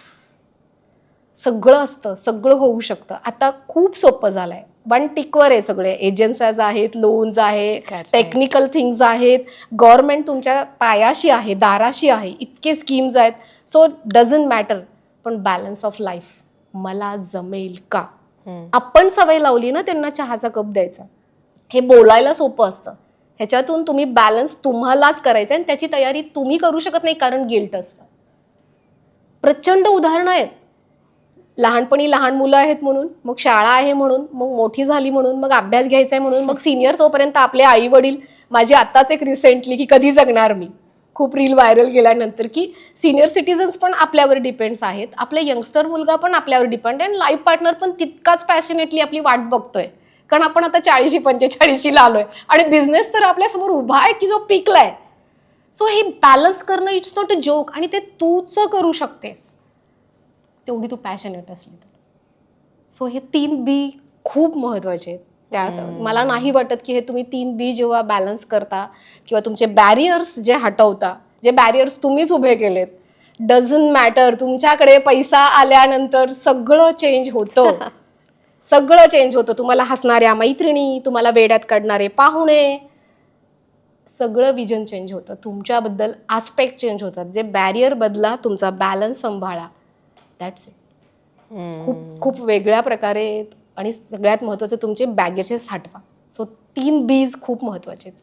सगळं असतं, सगळं होऊ शकतं. आता खूप सोपं झालं आहे, वन टिकवर आहे सगळे. एजन्सीज आहेत, लोन्स आहे, टेक्निकल थिंग्स आहेत, गव्हर्नमेंट तुमच्या पायाशी आहे, दाराशी आहे, इतके स्कीम्स आहेत. So doesn't matter. पण बॅलन्स ऑफ लाईफ मला जमेल का. आपण सवय लावली ना त्यांना चहाचा कप द्यायचा, हे बोलायला सोपं असतं. ह्याच्यातून तुम्ही बॅलन्स तुम्हालाच करायचं आहे, आणि त्याची तयारी तुम्ही करू शकत नाही कारण गिल्ट असतं. प्रचंड उदाहरणं आहेत. लहानपणी लहान मुलं आहेत म्हणून, मग शाळा आहे म्हणून, मग मोठी झाली म्हणून, मग अभ्यास घ्यायचा आहे म्हणून, मग सिनियर, तोपर्यंत आपले आई वडील. माझी आत्ताच एक रिसेंटली की कधी जगणार मी, खूप रील व्हायरल केल्यानंतर, की सिनियर सिटीजन्स पण आपल्यावर डिपेंड्स आहेत, आपले यंगस्टर मुलगा पण आपल्यावर डिपेंड आहे, आणि लाईफ पार्टनर पण तितकाच पॅशनेटली आपली वाट बघतोय, कारण आपण आता 40-45 आलोय, आणि बिझनेस तर आपल्यासमोर उभा आहे की जो पिकलाय. सो हे बॅलन्स करणं इट्स नॉट अ जोक, आणि ते तूच करू शकतेस तेवढी तू पॅशनेट असली तर. सो हे 3 बी खूप महत्वाचे आहेत. मला नाही वाटत की हे तुम्ही 3 बी जेव्हा बॅलन्स करता किंवा तुमचे बॅरियर्स जे हटवता, जे बॅरियर्स तुम्हीच उभे केलेत, डझंट मॅटर. तुमच्याकडे पैसा आल्यानंतर सगळं चेंज होतं. सगळं चेंज होतं. तुम्हाला हसणाऱ्या मैत्रिणी, तुम्हाला वेड्यात काढणारे पाहुणे, सगळं विजन चेंज होतं. तुमच्याबद्दल आस्पेक्ट चेंज होतात. जे बॅरियर बदला, तुमचा बॅलन्स सांभाळा, दॅट्स इट. खूप खूप वेगळ्या प्रकारे. आणि सगळ्यात महत्त्वाचं तुमचे बॅगेजेस हटवा. सो 3 B's खूप महत्त्वाचे आहेत.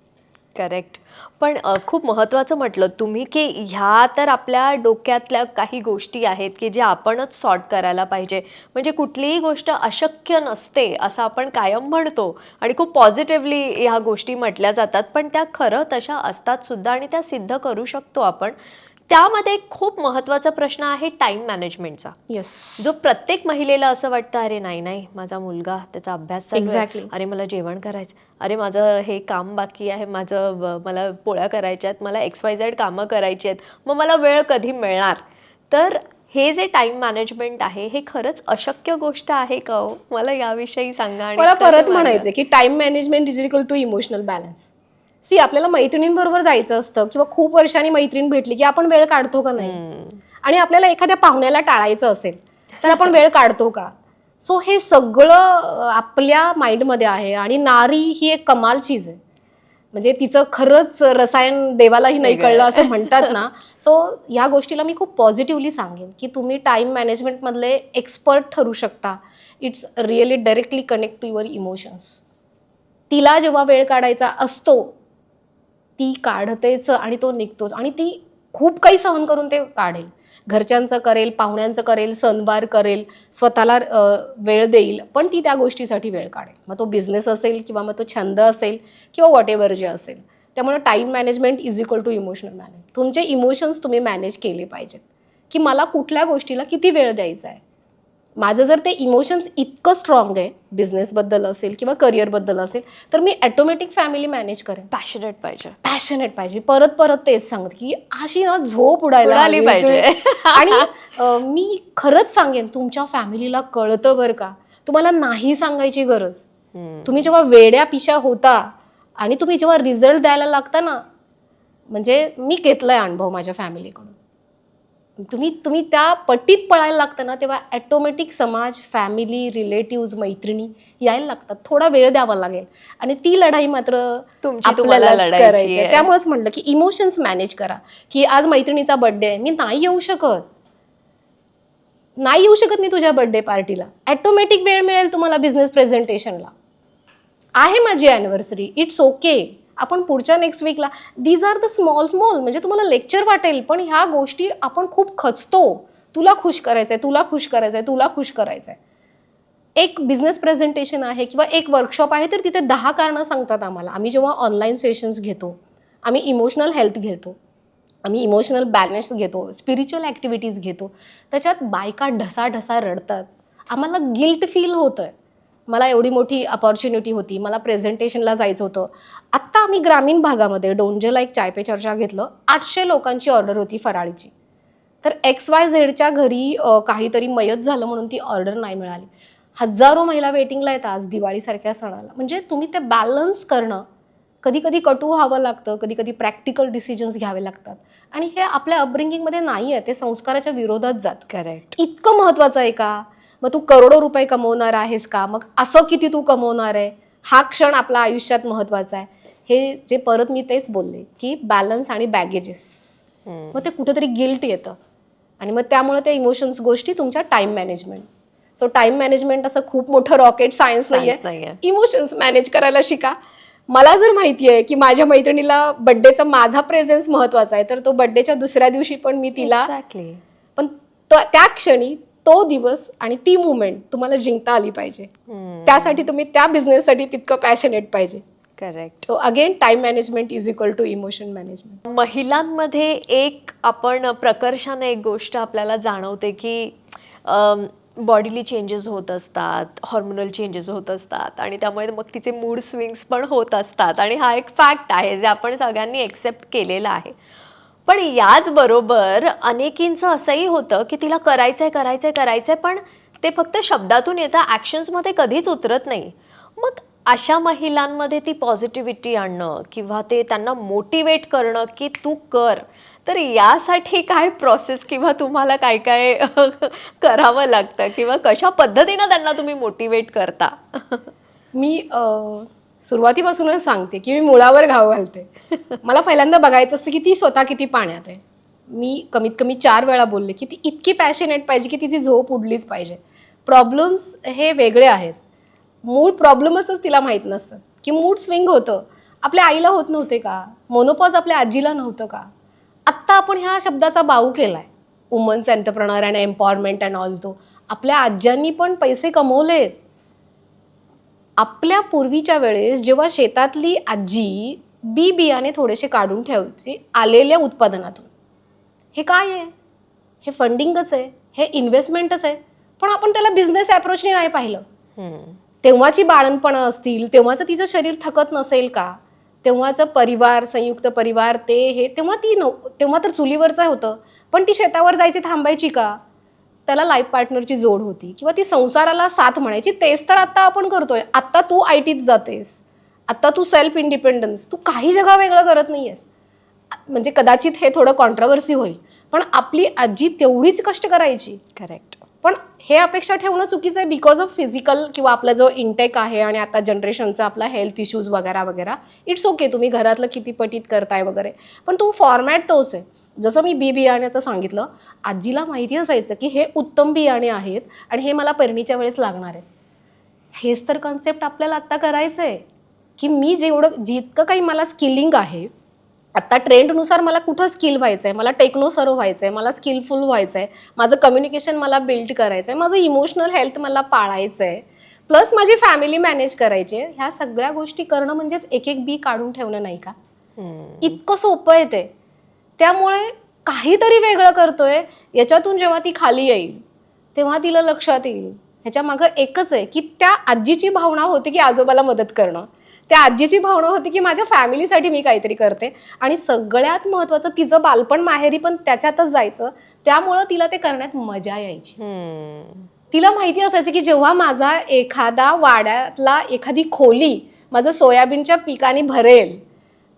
करेक्ट. पण खूप महत्त्वाचं म्हटलं तुम्ही, की ह्या तर आपल्या डोक्यातल्या काही गोष्टी आहेत की ज्या आपणच सॉर्ट करायला पाहिजे. म्हणजे कुठलीही गोष्ट अशक्य नसते असं आपण कायम म्हणतो आणि खूप पॉझिटिव्हली ह्या गोष्टी म्हटल्या जातात, पण त्या खरं तशा असतात सुद्धा आणि त्या सिद्ध करू शकतो आपण. त्यामध्ये एक खूप महत्त्वाचा प्रश्न आहे टाईम मॅनेजमेंटचा, येस. जो प्रत्येक महिलेला असं वाटतं, अरे नाही नाही माझा मुलगा त्याचा अभ्यास चालू आहे, Exactly. अरे मला जेवण करायचं, अरे माझं हे काम बाकी आहे, मला पोळ्या करायच्या आहेत, मला XYZ कामं करायची आहेत, मग मला वेळ कधी मिळणार. तर हे जे टाइम मॅनेजमेंट आहे हे खरंच अशक्य गोष्ट आहे का हो? मला याविषयी सांगा. आणि मला कसे परत मार्ग? म्हणायचं की time management is equal to emotional balance. See, आपल्याला मैत्रिणींबरोबर जायचं असतं किंवा खूप वर्षांनी मैत्रीण भेटली की आपण वेळ काढतो का नाही. आणि आपल्याला एखाद्या पाहुण्याला टाळायचं असेल तर आपण वेळ काढतो का. सो हे सगळं आपल्या माइंडमध्ये आहे. आणि नारी ही एक कमाल चीज आहे. म्हणजे तिचं खरंच रसायन देवालाही नाही कळलं असं म्हणतात ना. सो या गोष्टीला मी खूप पॉझिटिव्हली सांगेन की तुम्ही टाइम मॅनेजमेंटमधले एक्सपर्ट ठरू शकता. It's really directly connect to your emotions. तिला जेव्हा वेळ काढायचा असतो ती काढतेच आणि तो निघतोच. आणि ती खूप काही सहन करून ते काढेल. घरच्यांचं करेल, पाहुण्यांचं करेल, सणवार करेल, स्वतःला वेळ देईल, पण ती त्या गोष्टीसाठी वेळ काढेल. मग तो बिझनेस असेल किंवा मग तो छंद असेल किंवा वॉट एव्हर जे असेल. त्यामुळे time management is equal to emotional manage. तुमचे इमोशन्स तुम्ही मॅनेज केले पाहिजेत की मला कुठल्या गोष्टीला किती वेळ द्यायचा आहे. माझं जर ते इमोशन्स इतकं स्ट्रॉंग आहे, बिझनेसबद्दल असेल किंवा करिअरबद्दल असेल, तर मी ॲटोमॅटिक फॅमिली मॅनेज करेन. पॅशनेट पाहिजे. पॅशनेट पाहिजे. परत परत तेच सांगते की अशी ना झोप उडायला उडाली हवी. पाहिजे. आणि मी खरंच सांगेन तुमच्या फॅमिलीला कळतं बरं का. तुम्हाला नाही सांगायची गरज. तुम्ही जेव्हा वेड्या पिशा होता आणि तुम्ही जेव्हा रिझल्ट द्यायला लागता ना, म्हणजे मी घेतलाय अनुभव माझ्या फॅमिलीकडून. तुम्ही त्या पट्टीत पळायला लागतं ना, तेव्हा ॲटोमॅटिक समाज, फॅमिली, रिलेटिव्ह, मैत्रिणी यायला लागतात. थोडा वेळ द्यावा लागेल. आणि ती लढाई मात्र तुमची तुम्हाला आपल्यालाच लढायची करायची आहे. आहे. त्यामुळेच म्हटलं की इमोशन्स मॅनेज करा. की आज मैत्रिणीचा बर्थडे आहे, मी नाही येऊ शकत मी तुझ्या बर्थडे पार्टीला. ॲटोमॅटिक वेळ मिळेल तुम्हाला बिझनेस प्रेझेंटेशनला. आहे माझी अॅनिव्हर्सरी, इट्स ओके. आपण पुढच्या नेक्स्ट वीकला. दीज आर द स्मॉल म्हणजे तुम्हाला लेक्चर वाटेल, पण ह्या गोष्टी आपण खूप खचतो. तुला खुश करायचंय, तुला खुश करायचंय, तुला खुश करायचंय. एक बिझनेस प्रेझेंटेशन आहे किंवा एक वर्कशॉप आहे, तर तिथे 10 कारणं सांगतात आम्हाला. आम्ही जेव्हा ऑनलाईन सेशन्स घेतो, आम्ही इमोशनल हेल्थ घेतो, आम्ही इमोशनल बॅलन्स घेतो, स्पिरिच्युअल ॲक्टिव्हिटीज घेतो, त्याच्यात बायका ढसाढसा रडतात. आम्हाला गिल्ट फील होतंय. मला एवढी मोठी अपॉर्च्युनिटी होती, मला प्रेझेंटेशनला जायचं होतं. आत्ता आम्ही ग्रामीण भागामध्ये डोंजेला एक चाय पे चर्चा घेतलं. 800 लोकांची ऑर्डर होती फराळीची. तर XYZच्या घरी काहीतरी मयत झालं म्हणून ती ऑर्डर नाही मिळाली. हजारो महिला वेटिंगला येतात आज दिवाळीसारख्या सणाला. म्हणजे तुम्ही ते बॅलन्स करणं, कधी कधी कटू व्हावं लागतं, कधी कधी प्रॅक्टिकल डिसिजन्स घ्यावे लागतात. आणि हे आपल्या अपब्रिंगिंगमध्ये नाही आहे, ते संस्काराच्या विरोधात जातं. करेक्ट. इतकं महत्त्वाचं आहे का. मग तू करोडो रुपये कमवणार आहेस का, मग असं किती तू कमवणार आहे, हा क्षण आपल्या आयुष्यात महत्त्वाचा आहे. हे जे परत मी तेच बोलले की बॅलन्स आणि बॅगेजेस. मग ते कुठेतरी गिल्ट येतं. आणि मग त्यामुळे ते इमोशन्स गोष्टी तुमच्या time management. So time management असं खूप मोठं रॉकेट सायन्स नाहीये. इमोशन्स मॅनेज करायला शिका. मला जर माहिती आहे की माझ्या मैत्रिणीला बड्डेचा माझा प्रेझेन्स महत्त्वाचा आहे, तर तो बड्डेच्या दुसऱ्या दिवशी पण मी तिला, एक्झॅक्टली. पण त्या क्षणी तो दिवस आणि ती मुवमेंट तुम्हाला जिंकता आली पाहिजे. त्यासाठी तुम्ही त्या बिझनेससाठी तितकं पॅशनेट पाहिजे. Correct. So again time management is equal to emotion management. महिलांमध्ये एक आपण प्रकर्षाने एक गोष्ट आपल्याला जाणवते की बॉडीली चेंजेस होत असतात, हॉर्मोनल चेंजेस होत असतात आणि त्यामुळे मग तिचे मूड स्विंग्स पण होत असतात. आणि हा एक फॅक्ट आहे जे आपण सगळ्यांनी एक्सेप्ट केलेला आहे. पण याचबरोबर अनेकींचं असंही होतं की तिला करायचंय, पण ते फक्त शब्दातून येतं, ॲक्शन्समध्ये कधीच उतरत नाही. मग अशा महिलांमध्ये ती पॉझिटिव्हिटी आणणं किंवा ते त्यांना मोटिवेट करणं की तू कर, तर यासाठी काय प्रोसेस किंवा तुम्हाला काय काय करावं लागतं किंवा कशा पद्धतीनं त्यांना तुम्ही मोटिवेट करता? मी सुरुवातीपासूनच सांगते की मी मुळावर घाव घालते. मला पहिल्यांदा बघायचं असतं की ती स्वतः किती पाण्यात आहे. मी कमीत कमी 4 वेळा बोलले की ती इतकी पॅशनेट पाहिजे की तिची झोप उडलीच पाहिजे. प्रॉब्लेम्स हे वेगळे आहेत. मूड प्रॉब्लेमच तिला माहीत नसतं की मूड स्विंग होतं. आपल्या आईला होत नव्हते का? मोनोपॉज आपल्या आजीला नव्हतं का? आत्ता आपण ह्या शब्दाचा बाऊ केलाय, women's entrepreneur and empowerment and all though. आपल्या आज्यांनी पण पैसे कमवलेत. आपल्या पूर्वीच्या वेळेस जेव्हा शेतातली आजी बी बियाणे थोडेसे काढून ठेवायची आलेल्या उत्पादनातून, हे काय आहे? हे फंडिंगच आहे, हे इन्व्हेस्टमेंटच आहे. पण आपण त्याला बिझनेस अप्रोचने नाही पाहिलं. तेव्हाची बाळणपणं असतील, तेव्हाचं तिचं शरीर थकत नसेल का? तेव्हाचं परिवार, संयुक्त परिवार, ते हे तेव्हा तर चुलीवरचं होतं. पण ती शेतावर जायची थांबायची का? त्याला लाईफ पार्टनरची जोड होती किंवा ती संसाराला साथ म्हणायची. तेच तर आत्ता आपण करतोय. आत्ता तू आयटीत जातेस, आत्ता तू सेल्फ इंडिपेंडन्स, तू काही जगा वेगळं करत नाहीयेस. म्हणजे कदाचित हे थोडं कॉन्ट्रोवर्सी होईल, पण आपली आजी तेवढीच कष्ट करायची. करेक्ट. पण हे अपेक्षा ठेवणं चुकीचं आहे बिकॉज ऑफ फिजिकल किंवा आपला जो इंटेक आहे आणि आता जनरेशनचा आपला हेल्थ इश्यूज वगैरे वगैरे. इट्स ओके, तुम्ही घरातलं किती पटीत करताय वगैरे, पण तो फॉर्मॅट तोच आहे. जसं मी बियाण्याचं सांगितलं, आजीला माहिती असायचं की हे उत्तम बियाणे आहेत आणि हे मला पेरणीच्या वेळेस लागणार आहेत. हेच तर कन्सेप्ट आपल्याला आत्ता करायचं आहे की मी जितकं काही मला स्किलिंग आहे आत्ता ट्रेंडनुसार, मला कुठं स्किल व्हायचं आहे, मला टेक्नो सर्व व्हायचं आहे, मला स्किलफुल व्हायचं आहे, माझं कम्युनिकेशन मला बिल्ड करायचं आहे, माझं इमोशनल हेल्थ मला पाळायचं आहे, प्लस माझी फॅमिली मॅनेज करायची आहे. ह्या सगळ्या गोष्टी करणं म्हणजेच एक एक बी काढून ठेवणं नाही का? इतकं सोपं आहे ते. त्यामुळे काहीतरी वेगळं करतोय याच्यातून जेव्हा ती खाली येईल तेव्हा तिला लक्षात येईल ह्याच्या मागं एकच आहे की त्या आजीची भावना होती की आजोबाला मदत करणं, त्या आजीची भावना होती की माझ्या फॅमिलीसाठी मी काहीतरी करते, आणि सगळ्यात महत्त्वाचं तिचं बालपण माहेरी पण त्याच्यातच जायचं. त्यामुळं तिला ते करण्यात मजा यायची. तिला माहिती असायचं की जेव्हा माझा एखादा वाड्यातला एखादी खोली माझं सोयाबीनच्या पिकाने भरेल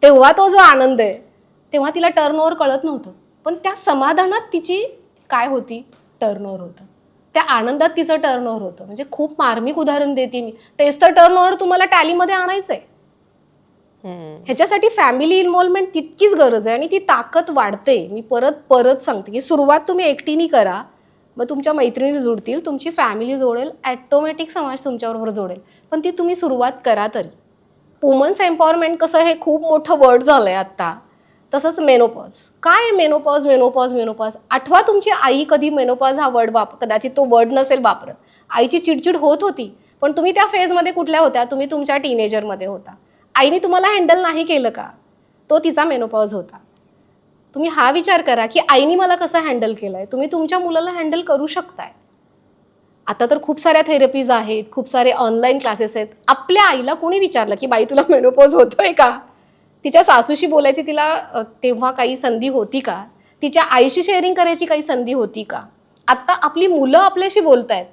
तेव्हा तो जो आनंद आहे, तेव्हा तिला टर्नओव्हर कळत नव्हतं, पण त्या समाधानात तिची काय होती, टर्नओव्हर होतं. त्या आनंदात तिचं टर्नओव्हर होतं. म्हणजे खूप मार्मिक उदाहरण देते मी. तेच तर टर्नओव्हर तुम्हाला टॅलीमध्ये आणायचंय. ह्याच्यासाठी फॅमिली इन्व्हॉल्वमेंट तितकीच गरज आहे आणि ती ताकद वाढते. मी परत परत सांगते की सुरुवात तुम्ही एकटीने करा, मग तुमच्या मैत्रिणी जोडतील, तुमची फॅमिली जोडेल, ॲटोमॅटिक समाज तुमच्याबरोबर जोडेल. पण ती तुम्ही सुरुवात करा तरी. वुमन्स एम्पॉवरमेंट कसं हे खूप मोठं वर्ड झालं आहे आत्ता. तसंच मेनोपॉज. काय मेनोपॉज मेनोपॉज मेनोपॉज? आठवा तुमची आई कधी मेनोपॉज हा वर्ड कदाचित तो वर्ड नसेल वापरत. आईची चिडचिड होत होती, पण तुम्ही त्या फेजमध्ये कुठल्या होत्या? तुम्ही तुमच्या टीनेजरमध्ये होता. आईने तुम्हाला हँडल नाही केलं का? तो तिचा मेनोपॉज होता. तुम्ही हा विचार करा की आईने मला कसं हँडल केलंय, तुम्ही तुमच्या मुलाला हँडल करू शकताय. आता तर खूप साऱ्या थेरपीज आहेत, खूप सारे ऑनलाईन क्लासेस आहेत. आपल्या आईला कोणी विचारलं की बाई तुला मेनोपॉज होतोय का? तिच्या सासूशी बोलायची तिला तेव्हा काही संधी होती का? तिच्या आईशी शेअरिंग करायची काही संधी होती का? आत्ता आपली मुलं आपल्याशी बोलतायत,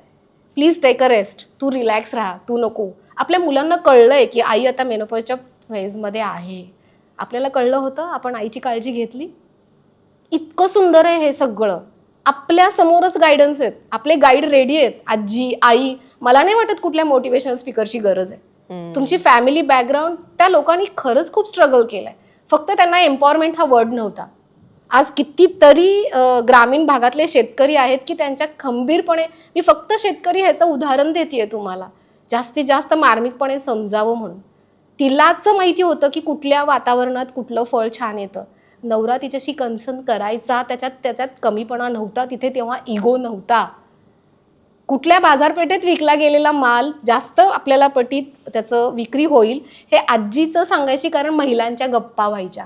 प्लीज टेक अ रेस्ट, तू रिलॅक्स राहा, तू नको. आपल्या मुलांना कळलंय की आई आता मेनोपॉजच्या फेजमध्ये आहे. आपल्याला कळलं होतं, आपण आईची काळजी घेतली. इतकं सुंदर आहे हे सगळं. आपल्या समोरच गायडन्स आहेत, आपले गाईड रेडी आहेत. आजी, आई, मला नाही वाटत कुठल्या मोटिवेशनल स्पीकरची गरज आहे. तुमची फॅमिली बॅकग्राऊंड, त्या लोकांनी खरंच खूप स्ट्रगल केलंय. फक्त त्यांना एम्पॉवरमेंट हा वर्ड नव्हता. आज कितीतरी ग्रामीण भागातले शेतकरी आहेत की त्यांच्या खंबीरपणे, मी फक्त शेतकरी ह्याचं उदाहरण देतेय तुम्हाला जास्तीत जास्त मार्मिकपणे समजावं म्हणून. तिलाच माहिती होतं की कुठल्या वातावरणात कुठलं फळ छान येतं. नवरा तिच्याशी कन्सर्न करायचा, त्याच्यात कमीपणा नव्हता तिथे, तेव्हा इगो नव्हता. कुठल्या बाजारपेठेत विकला गेलेला माल जास्त आपल्याला पटीत त्याचं विक्री होईल हे आजीचं सांगायची, कारण महिलांच्या गप्पा व्हायच्या.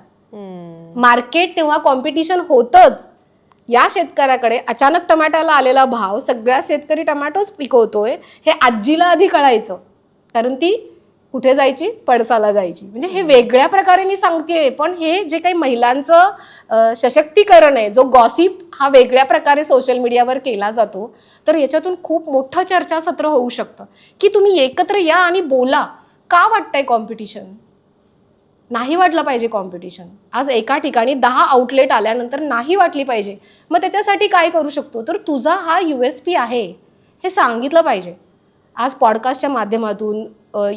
मार्केट तेव्हा कॉम्पिटिशन होतच. या शेतकऱ्याकडे अचानक टमाट्याला आलेला भाव, सगळ्या शेतकरी टमाटोच पिकवतोय हे आजीला आधी कळायचं, कारण ती कुठे जायची, पडसाला जायची. म्हणजे हे वेगळ्या प्रकारे मी सांगतेय, पण हे जे काही महिलांचं सशक्तीकरण आहे, जो गॉसिप हा वेगळ्या प्रकारे सोशल मीडियावर केला जातो, तर याच्यातून खूप मोठं चर्चासत्र होऊ शकतं की तुम्ही एकत्र या आणि बोला. का वाटतंय कॉम्पिटिशन? नाही वाटलं पाहिजे कॉम्पिटिशन. आज एका ठिकाणी 10 आउटलेट आल्यानंतर नाही वाटली पाहिजे. मग त्याच्यासाठी काय करू शकतो? तर तुझा हा USP आहे हे सांगितलं पाहिजे. आज पॉडकास्टच्या माध्यमातून,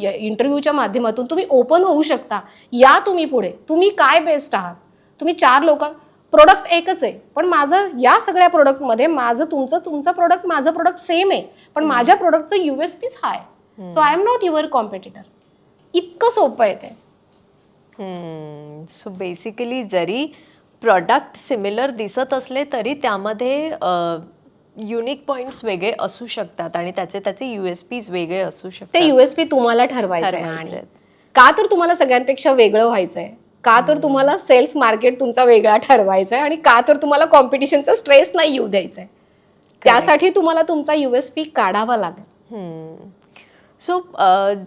इंटरव्ह्यूच्या माध्यमातून तुम्ही ओपन होऊ शकता. या तुम्ही पुढे, तुम्ही काय बेस्ट आहात. तुम्ही 4 लोकां प्रोडक्ट एकच आहे, पण माझं या सगळ्या प्रोडक्टमध्ये माझं तुमचं प्रोडक्ट माझं प्रोडक्ट सेम आहे, पण माझ्या प्रोडक्टचं USPच हा आहे. So I am not your competitor. इतकं सोपं आहे ते. सो बेसिकली जरी प्रॉडक्ट सिमिलर दिसत असले तरी त्यामध्ये युनिक पॉइंट्स वेगळे असू शकतात आणि त्याचे USPs वेगळे असू शकतात. ते USP तुम्हाला ठरवायचं आहे. आणि का तर तुम्हाला सगळ्यांपेक्षा वेगळं व्हायचंय, का तर तुम्हाला सेल्स मार्केट तुमचा वेगळा ठरवायचा आहे, आणि का तर तुम्हाला कॉम्पिटिशनचा स्ट्रेस नाही येऊ द्यायचा आहे. त्यासाठी तुम्हाला तुमचा USP काढावा लागेल. सो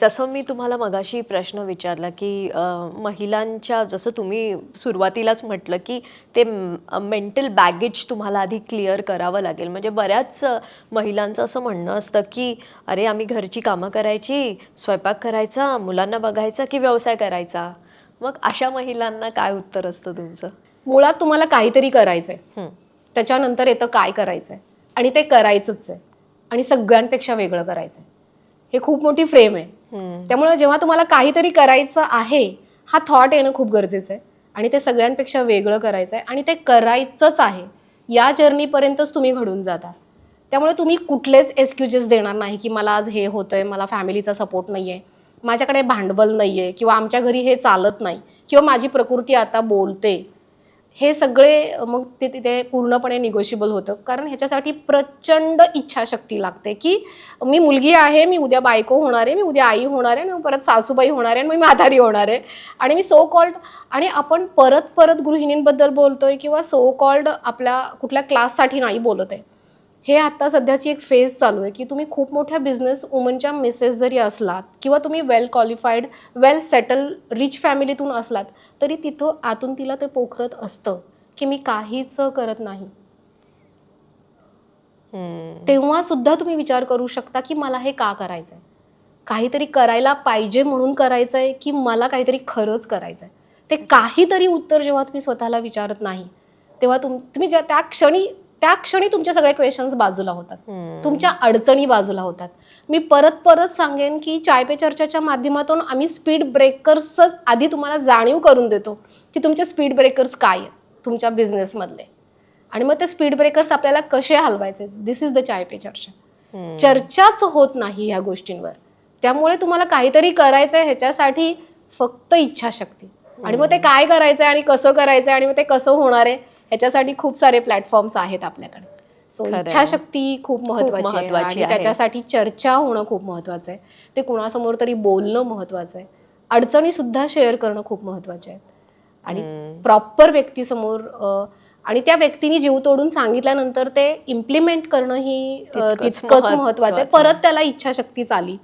जसं मी तुम्हाला मगाशी प्रश्न विचारला की महिलांच्या, जसं तुम्ही सुरुवातीलाच म्हटलं की ते मेंटल बॅगेज तुम्हाला आधी क्लिअर करावं लागेल. म्हणजे बऱ्याच महिलांचं असं म्हणणं असतं की अरे आम्ही घरची कामं करायची, स्वयंपाक करायचा, मुलांना बघायचा की व्यवसाय करायचा. मग अशा महिलांना काय उत्तर असतं तुमचं? मुळात तुम्हाला काहीतरी करायचंय, त्याच्यानंतर येतं काय करायचंय, आणि ते करायचंच आहे, आणि सगळ्यांपेक्षा वेगळं करायचंय. हे खूप मोठी फ्रेम आहे. त्यामुळे जेव्हा तुम्हाला काहीतरी करायचं आहे, हा थॉट येणं खूप गरजेचं आहे, आणि ते सगळ्यांपेक्षा वेगळं करायचं आहे, आणि ते करायचंच आहे. या जर्नीपर्यंतच तुम्ही घडून जाता. त्यामुळे तुम्ही कुठलेच एक्सक्युजेस देणार नाही की मला आज हे होतंय, मला फॅमिलीचा सपोर्ट नाहीये, माझ्याकडे भांडवल नाहीये, किंवा आमच्या घरी हे चालत नाही, किंवा माझी प्रकृती आता बोलते. हे सगळे मग ते तिथे पूर्णपणे निगोशिएबल होतं. कारण ह्याच्यासाठी प्रचंड इच्छाशक्ती लागते की मी मुलगी आहे, मी उद्या बायको होणार आहे, मी उद्या आई होणार आहे, मी परत सासूबाई होणार आहे, मी म्हातारी होणार आहे, आणि मी सो कॉल्ड, आणि आपण परत परत गृहिणींबद्दल बोलतोय किंवा सो कॉल्ड आपल्या कुठल्या क्लाससाठी नाही बोलत आहे. हे आता सध्याची एक फेज चालू आहे की तुम्ही खूप मोठ्या बिझनेस वुमनच्या मिसेस जरी असलात, किंवा तुम्ही वेल क्वालिफाईड, वेल सेटल, रिच फॅमिलीतून असलात, तरी तिथं आतून तिला ते पोखरत असतं की मी काहीच करत नाही. तेव्हा सुद्धा तुम्ही विचार करू शकता की मला हे का करायचंय, काहीतरी करायला पाहिजे म्हणून करायचंय, की मला काहीतरी खरंच करायचंय. ते काहीतरी उत्तर जेव्हा तुम्ही स्वतःला विचारत नाही, तेव्हा तुम्ही त्या क्षणी तुमचे सगळे क्वेश्चन्स बाजूला होतात, तुमच्या अडचणी बाजूला होतात. मी परत परत सांगेन की चाय पे चर्चाच्या माध्यमातून आम्ही स्पीड ब्रेकर्स आधी तुम्हाला जाणीव करून देतो की तुमचे स्पीड ब्रेकर्स काय आहेत तुमच्या बिझनेसमधले, आणि मग ते स्पीड ब्रेकर्स आपल्याला कसे हलवायचे. दिस इज द चाय पे चर्चा. चर्चाच होत नाही ह्या गोष्टींवर. त्यामुळे तुम्हाला काहीतरी करायचंय, ह्याच्यासाठी फक्त इच्छाशक्ती, आणि मग ते काय करायचंय आणि कसं करायचंय आणि मग ते कसं होणार आहे, ह्याच्यासाठी खूप सारे प्लॅटफॉर्म्स आहेत आपल्याकडे. सो इच्छाशक्ती खूप महत्वाची आहे, आणि त्याच्यासाठी चर्चा होणं खूप महत्वाचं आहे. ते कुणासमोर तरी बोलणं महत्वाचं आहे. अडचणी सुद्धा शेअर करणं खूप महत्वाचे आहेत, आणि प्रॉपर व्यक्तीसमोर, आणि त्या व्यक्तीने जीव तोडून सांगितल्यानंतर ते इम्प्लिमेंट करणं ही तितकंच महत्वाचं आहे. परत त्याला इच्छाशक्तीच आली.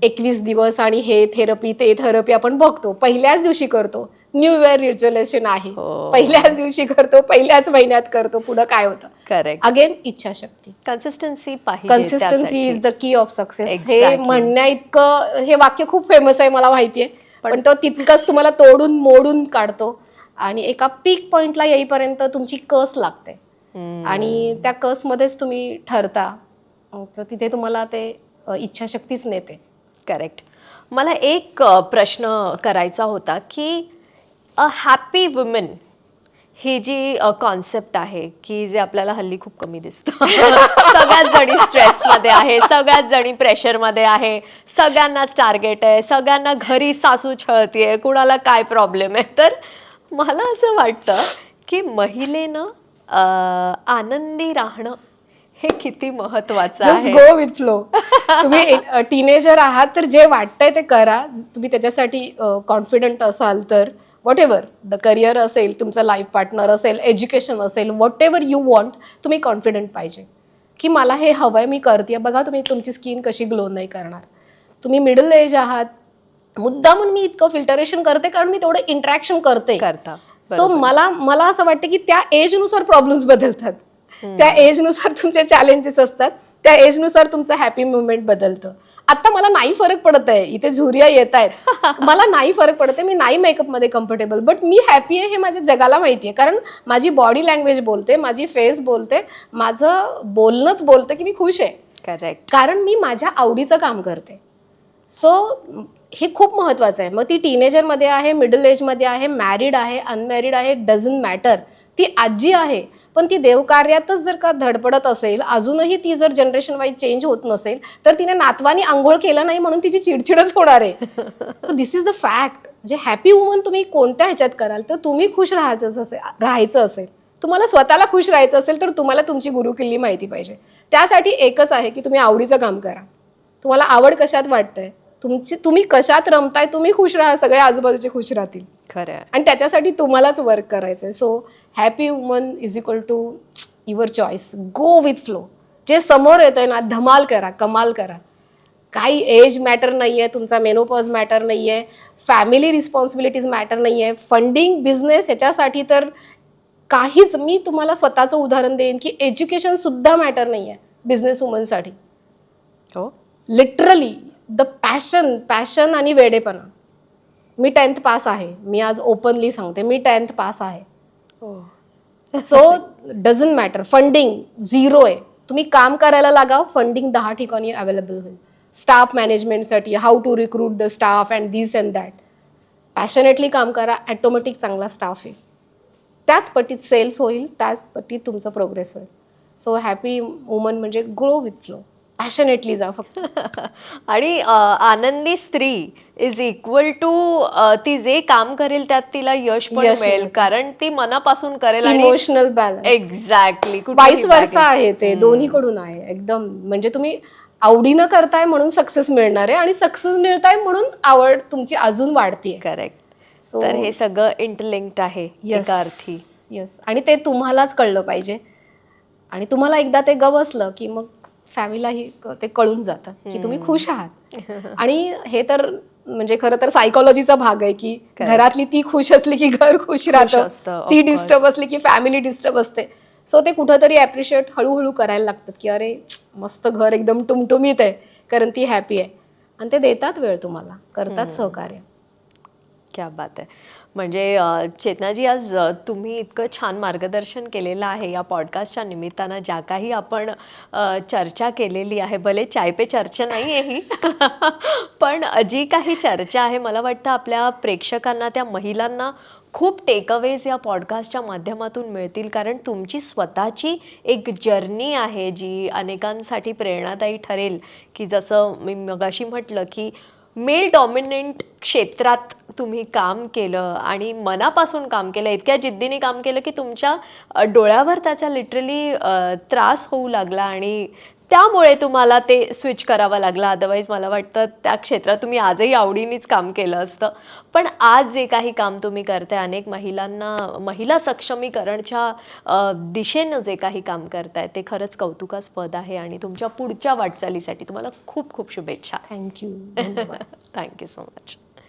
21 दिवस आणि हे थेरपी ते थेरपी आपण बघतो, पहिल्याच दिवशी करतो. न्यू इयर रिझोल्युशन आहे, पहिल्याच दिवशी करतो, पहिल्याच महिन्यात करतो, पुढे काय होतं. करेक्ट. अगेन इच्छाशक्ती, कन्सिस्टन्सी पाहिजे. Consistency is the key of success. हे म्हणण्या इतकं, हे वाक्य खूप फेमस आहे मला माहितीये, पण तो तितकंच तुम्हाला तोडून मोडून काढतो, आणि एका पीक पॉइंटला येईपर्यंत तुमची कस लागते, आणि त्या कस मध्येच तुम्ही ठरता, तर तिथे तुम्हाला ते इच्छाशक्तीच नेते. करेक्ट. मला एक प्रश्न करायचा होता की अ हॅपी वुमन ही जी कॉन्सेप्ट आहे की जे आपल्याला हल्ली खूप कमी दिसतं. सगळ्याच जणी स्ट्रेसमध्ये आहे, सगळ्याच जणी प्रेशरमध्ये आहे, सगळ्यांनाच टार्गेट आहे, सगळ्यांना घरी सासू छळतीये, कुणाला काय प्रॉब्लेम आहे. तर मला असं वाटतं की महिलेनं आनंदी राहणं हे किती महत्वाचं आहे. Just go with flow. तुम्ही टीनेजर आहात तर जे वाटतंय ते करा. तुम्ही त्याच्यासाठी कॉन्फिडंट असाल तर व्हॉट एव्हर द करिअर असेल, तुमचं लाईफ पार्टनर असेल, एज्युकेशन असेल, व्हॉट एव्हर यू वॉन्ट, तुम्ही कॉन्फिडंट पाहिजे की मला हे हवंय, मी करते. बघा तुम्ही तुमची स्किन कशी ग्लो नाही करणार. तुम्ही मिडल एज आहात, मुद्दामून मी इतकं फिल्टरेशन करते कारण मी तेवढं इंटरॅक्शन करते. सो मला असं वाटतं की त्या एजनुसार प्रॉब्लेम्स बदलतात, त्या एजनुसार तुमचे चॅलेंजेस असतात, त्या एजनुसार तुमचं हॅपी मुवमेंट बदलतं. आता मला नाही फरक पडत आहे, इथे झुरिया येत आहेत, मला नाही फरक पडत आहे, मी नाही मेकअपमध्ये कम्फर्टेबल, बट मी हॅपी आहे हे माझ्या जगाला माहिती आहे. कारण माझी बॉडी लँग्वेज बोलते, माझी फेस बोलते, माझं बोलणंच बोलतं की मी खुश आहे. करेक्ट. कारण मी माझ्या आवडीचं काम करते. सो हे खूप महत्वाचं आहे. मग ती टीनेजरमध्ये आहे, मिडल एजमध्ये आहे, मॅरिड आहे, अनमॅरिड आहे, डझंट मॅटर. ती आजी आहे, पण ती देवकार्यातच जर का धडपडत असेल, अजूनही ती जर जनरेशन वाईज चेंज होत नसेल, तर तिने नातवानी आंघोळ केलं नाही म्हणून तिची चिडचिडच होणार आहे. So this is the fact. म्हणजे हॅपी वुमन तुम्ही कोणत्या ह्याच्यात कराल, तर तुम्ही खुश राहायचं असेल, तुम्हाला स्वतःला खुश राहायचं असेल, तर तुम्हाला तुमची गुरुकिल्ली माहिती पाहिजे. त्यासाठी एकच आहे की तुम्ही आवडीचं काम करा. तुम्हाला आवड कशात वाटतंय, तुम्ही कशात रमताय, तुम्ही खुश राहा, सगळे आजूबाजूचे खुश राहतील. खरं आहे. आणि त्याच्यासाठी तुम्हालाच वर्क करायचंय. So happy woman is equal to your choice. Go with flow. जे समोर येतंय ना, धमाल करा, कमाल करा. काही एज मॅटर नाहीये, तुमचा मेनोपॉज मॅटर नाहीये, फॅमिली रिस्पॉन्सिबिलिटीज मॅटर नाहीये, फंडिंग बिझनेस याच्यासाठी तर काहीच. मी तुम्हाला स्वतःचं उदाहरण देईन की एज्युकेशन सुद्धा मॅटर नाहीये बिझनेस वुमनसाठी. हो. लिटरली द पॅशन आणि वेडेपणा. मी 10th पास आहे, मी आज ओपनली सांगते, मी 10th पास आहे. So doesn't matter. फंडिंग 0 आहे. तुम्ही काम करायला लागा, फंडिंग 10 ठिकाणी अवेलेबल होईल. स्टाफ मॅनेजमेंटसाठी, how to recruit the staff and this and that. Passionately काम करा, ॲटोमॅटिक चांगला स्टाफ येईल. त्याच पटीत सेल्स होईल, त्याच पटीत तुमचं प्रोग्रेस होईल. सो हॅपी वुमन म्हणजे ग्रो विथ फ्लो. पॅशनेटली जा फक्त. आणि आनंदी स्त्री इज इक्वल टू ती जे काम करेल त्यात तिला यश पण मिळेल, कारण ती मनापासून करेल. आणि इमोशनल बॅलन्स. एक्झॅक्टली. वाईस वर्सा आहे ते, दोन्हीकडून आहे एकदम. म्हणजे तुम्ही आवडीनं करताय म्हणून सक्सेस मिळणार आहे, आणि सक्सेस मिळताय म्हणून आवड तुमची अजून वाढतीये. करेक्ट. तर हे सगळं इंटरलिंक्ड आहे एका अर्थी. येस. आणि ते तुम्हालाच कळलं पाहिजे. आणि तुम्हाला एकदा ते गवसलं की मग फॅमिलीलाही ते कळून जातं की तुम्ही खुश आहात. आणि हे तर म्हणजे खरं तर सायकोलॉजीचा भाग आहे की घरातली ती खुश असली की घर खुश राहतं, ती डिस्टर्ब असली की फॅमिली डिस्टर्ब असते. सो ते कुठंतरी ॲप्रिशिएट हळूहळू करायला लागतात की अरे मस्त घर एकदम टुमटुमीत आहे, कारण ती हॅपी आहे. आणि ते देतात वेळ तुम्हाला, करतात सहकार्य. क्या बात आहे. म्हणजे चेतनाजी, आज तुम्ही इतकं छान मार्गदर्शन केलेलं आहे या पॉडकास्टच्या निमित्तानं. ज्या काही आपण चर्चा केलेली आहे, भले चाय पे चर्चा नाही आहे ही, पण जी काही चर्चा आहे, मला वाटतं आपल्या प्रेक्षकांना, त्या महिलांना खूप टेकअवेज या पॉडकास्टच्या माध्यमातून मिळतील. कारण तुमची स्वतःची एक जर्नी आहे जी अनेकांसाठी प्रेरणादायी ठरेल. की जसं मी मगाशी म्हटलं की मेल डॉमिनंट क्षेत्रात तुम्ही काम केलं आणि मनापासून काम केलं, इतक्या जिद्दीने काम केलं की तुमच्या डोळ्यावर त्याचा लिटरली त्रास होऊ लागला, आणि त्यामुळे तुम्हाला ते स्विच करावं लागलं. अदरवाईज मला वाटतं त्या क्षेत्रात तुम्ही आजही आवडीनेच काम केलं असतं. पण आज जे काही काम तुम्ही करताय, अनेक महिलांना महिला सक्षमीकरणच्या दिशेनं जे काही काम करताय, ते खरंच कौतुकास्पद आहे. आणि तुमच्या पुढच्या वाटचालीसाठी तुम्हाला खूप खूप शुभेच्छा. थँक्यू. Thank you so much.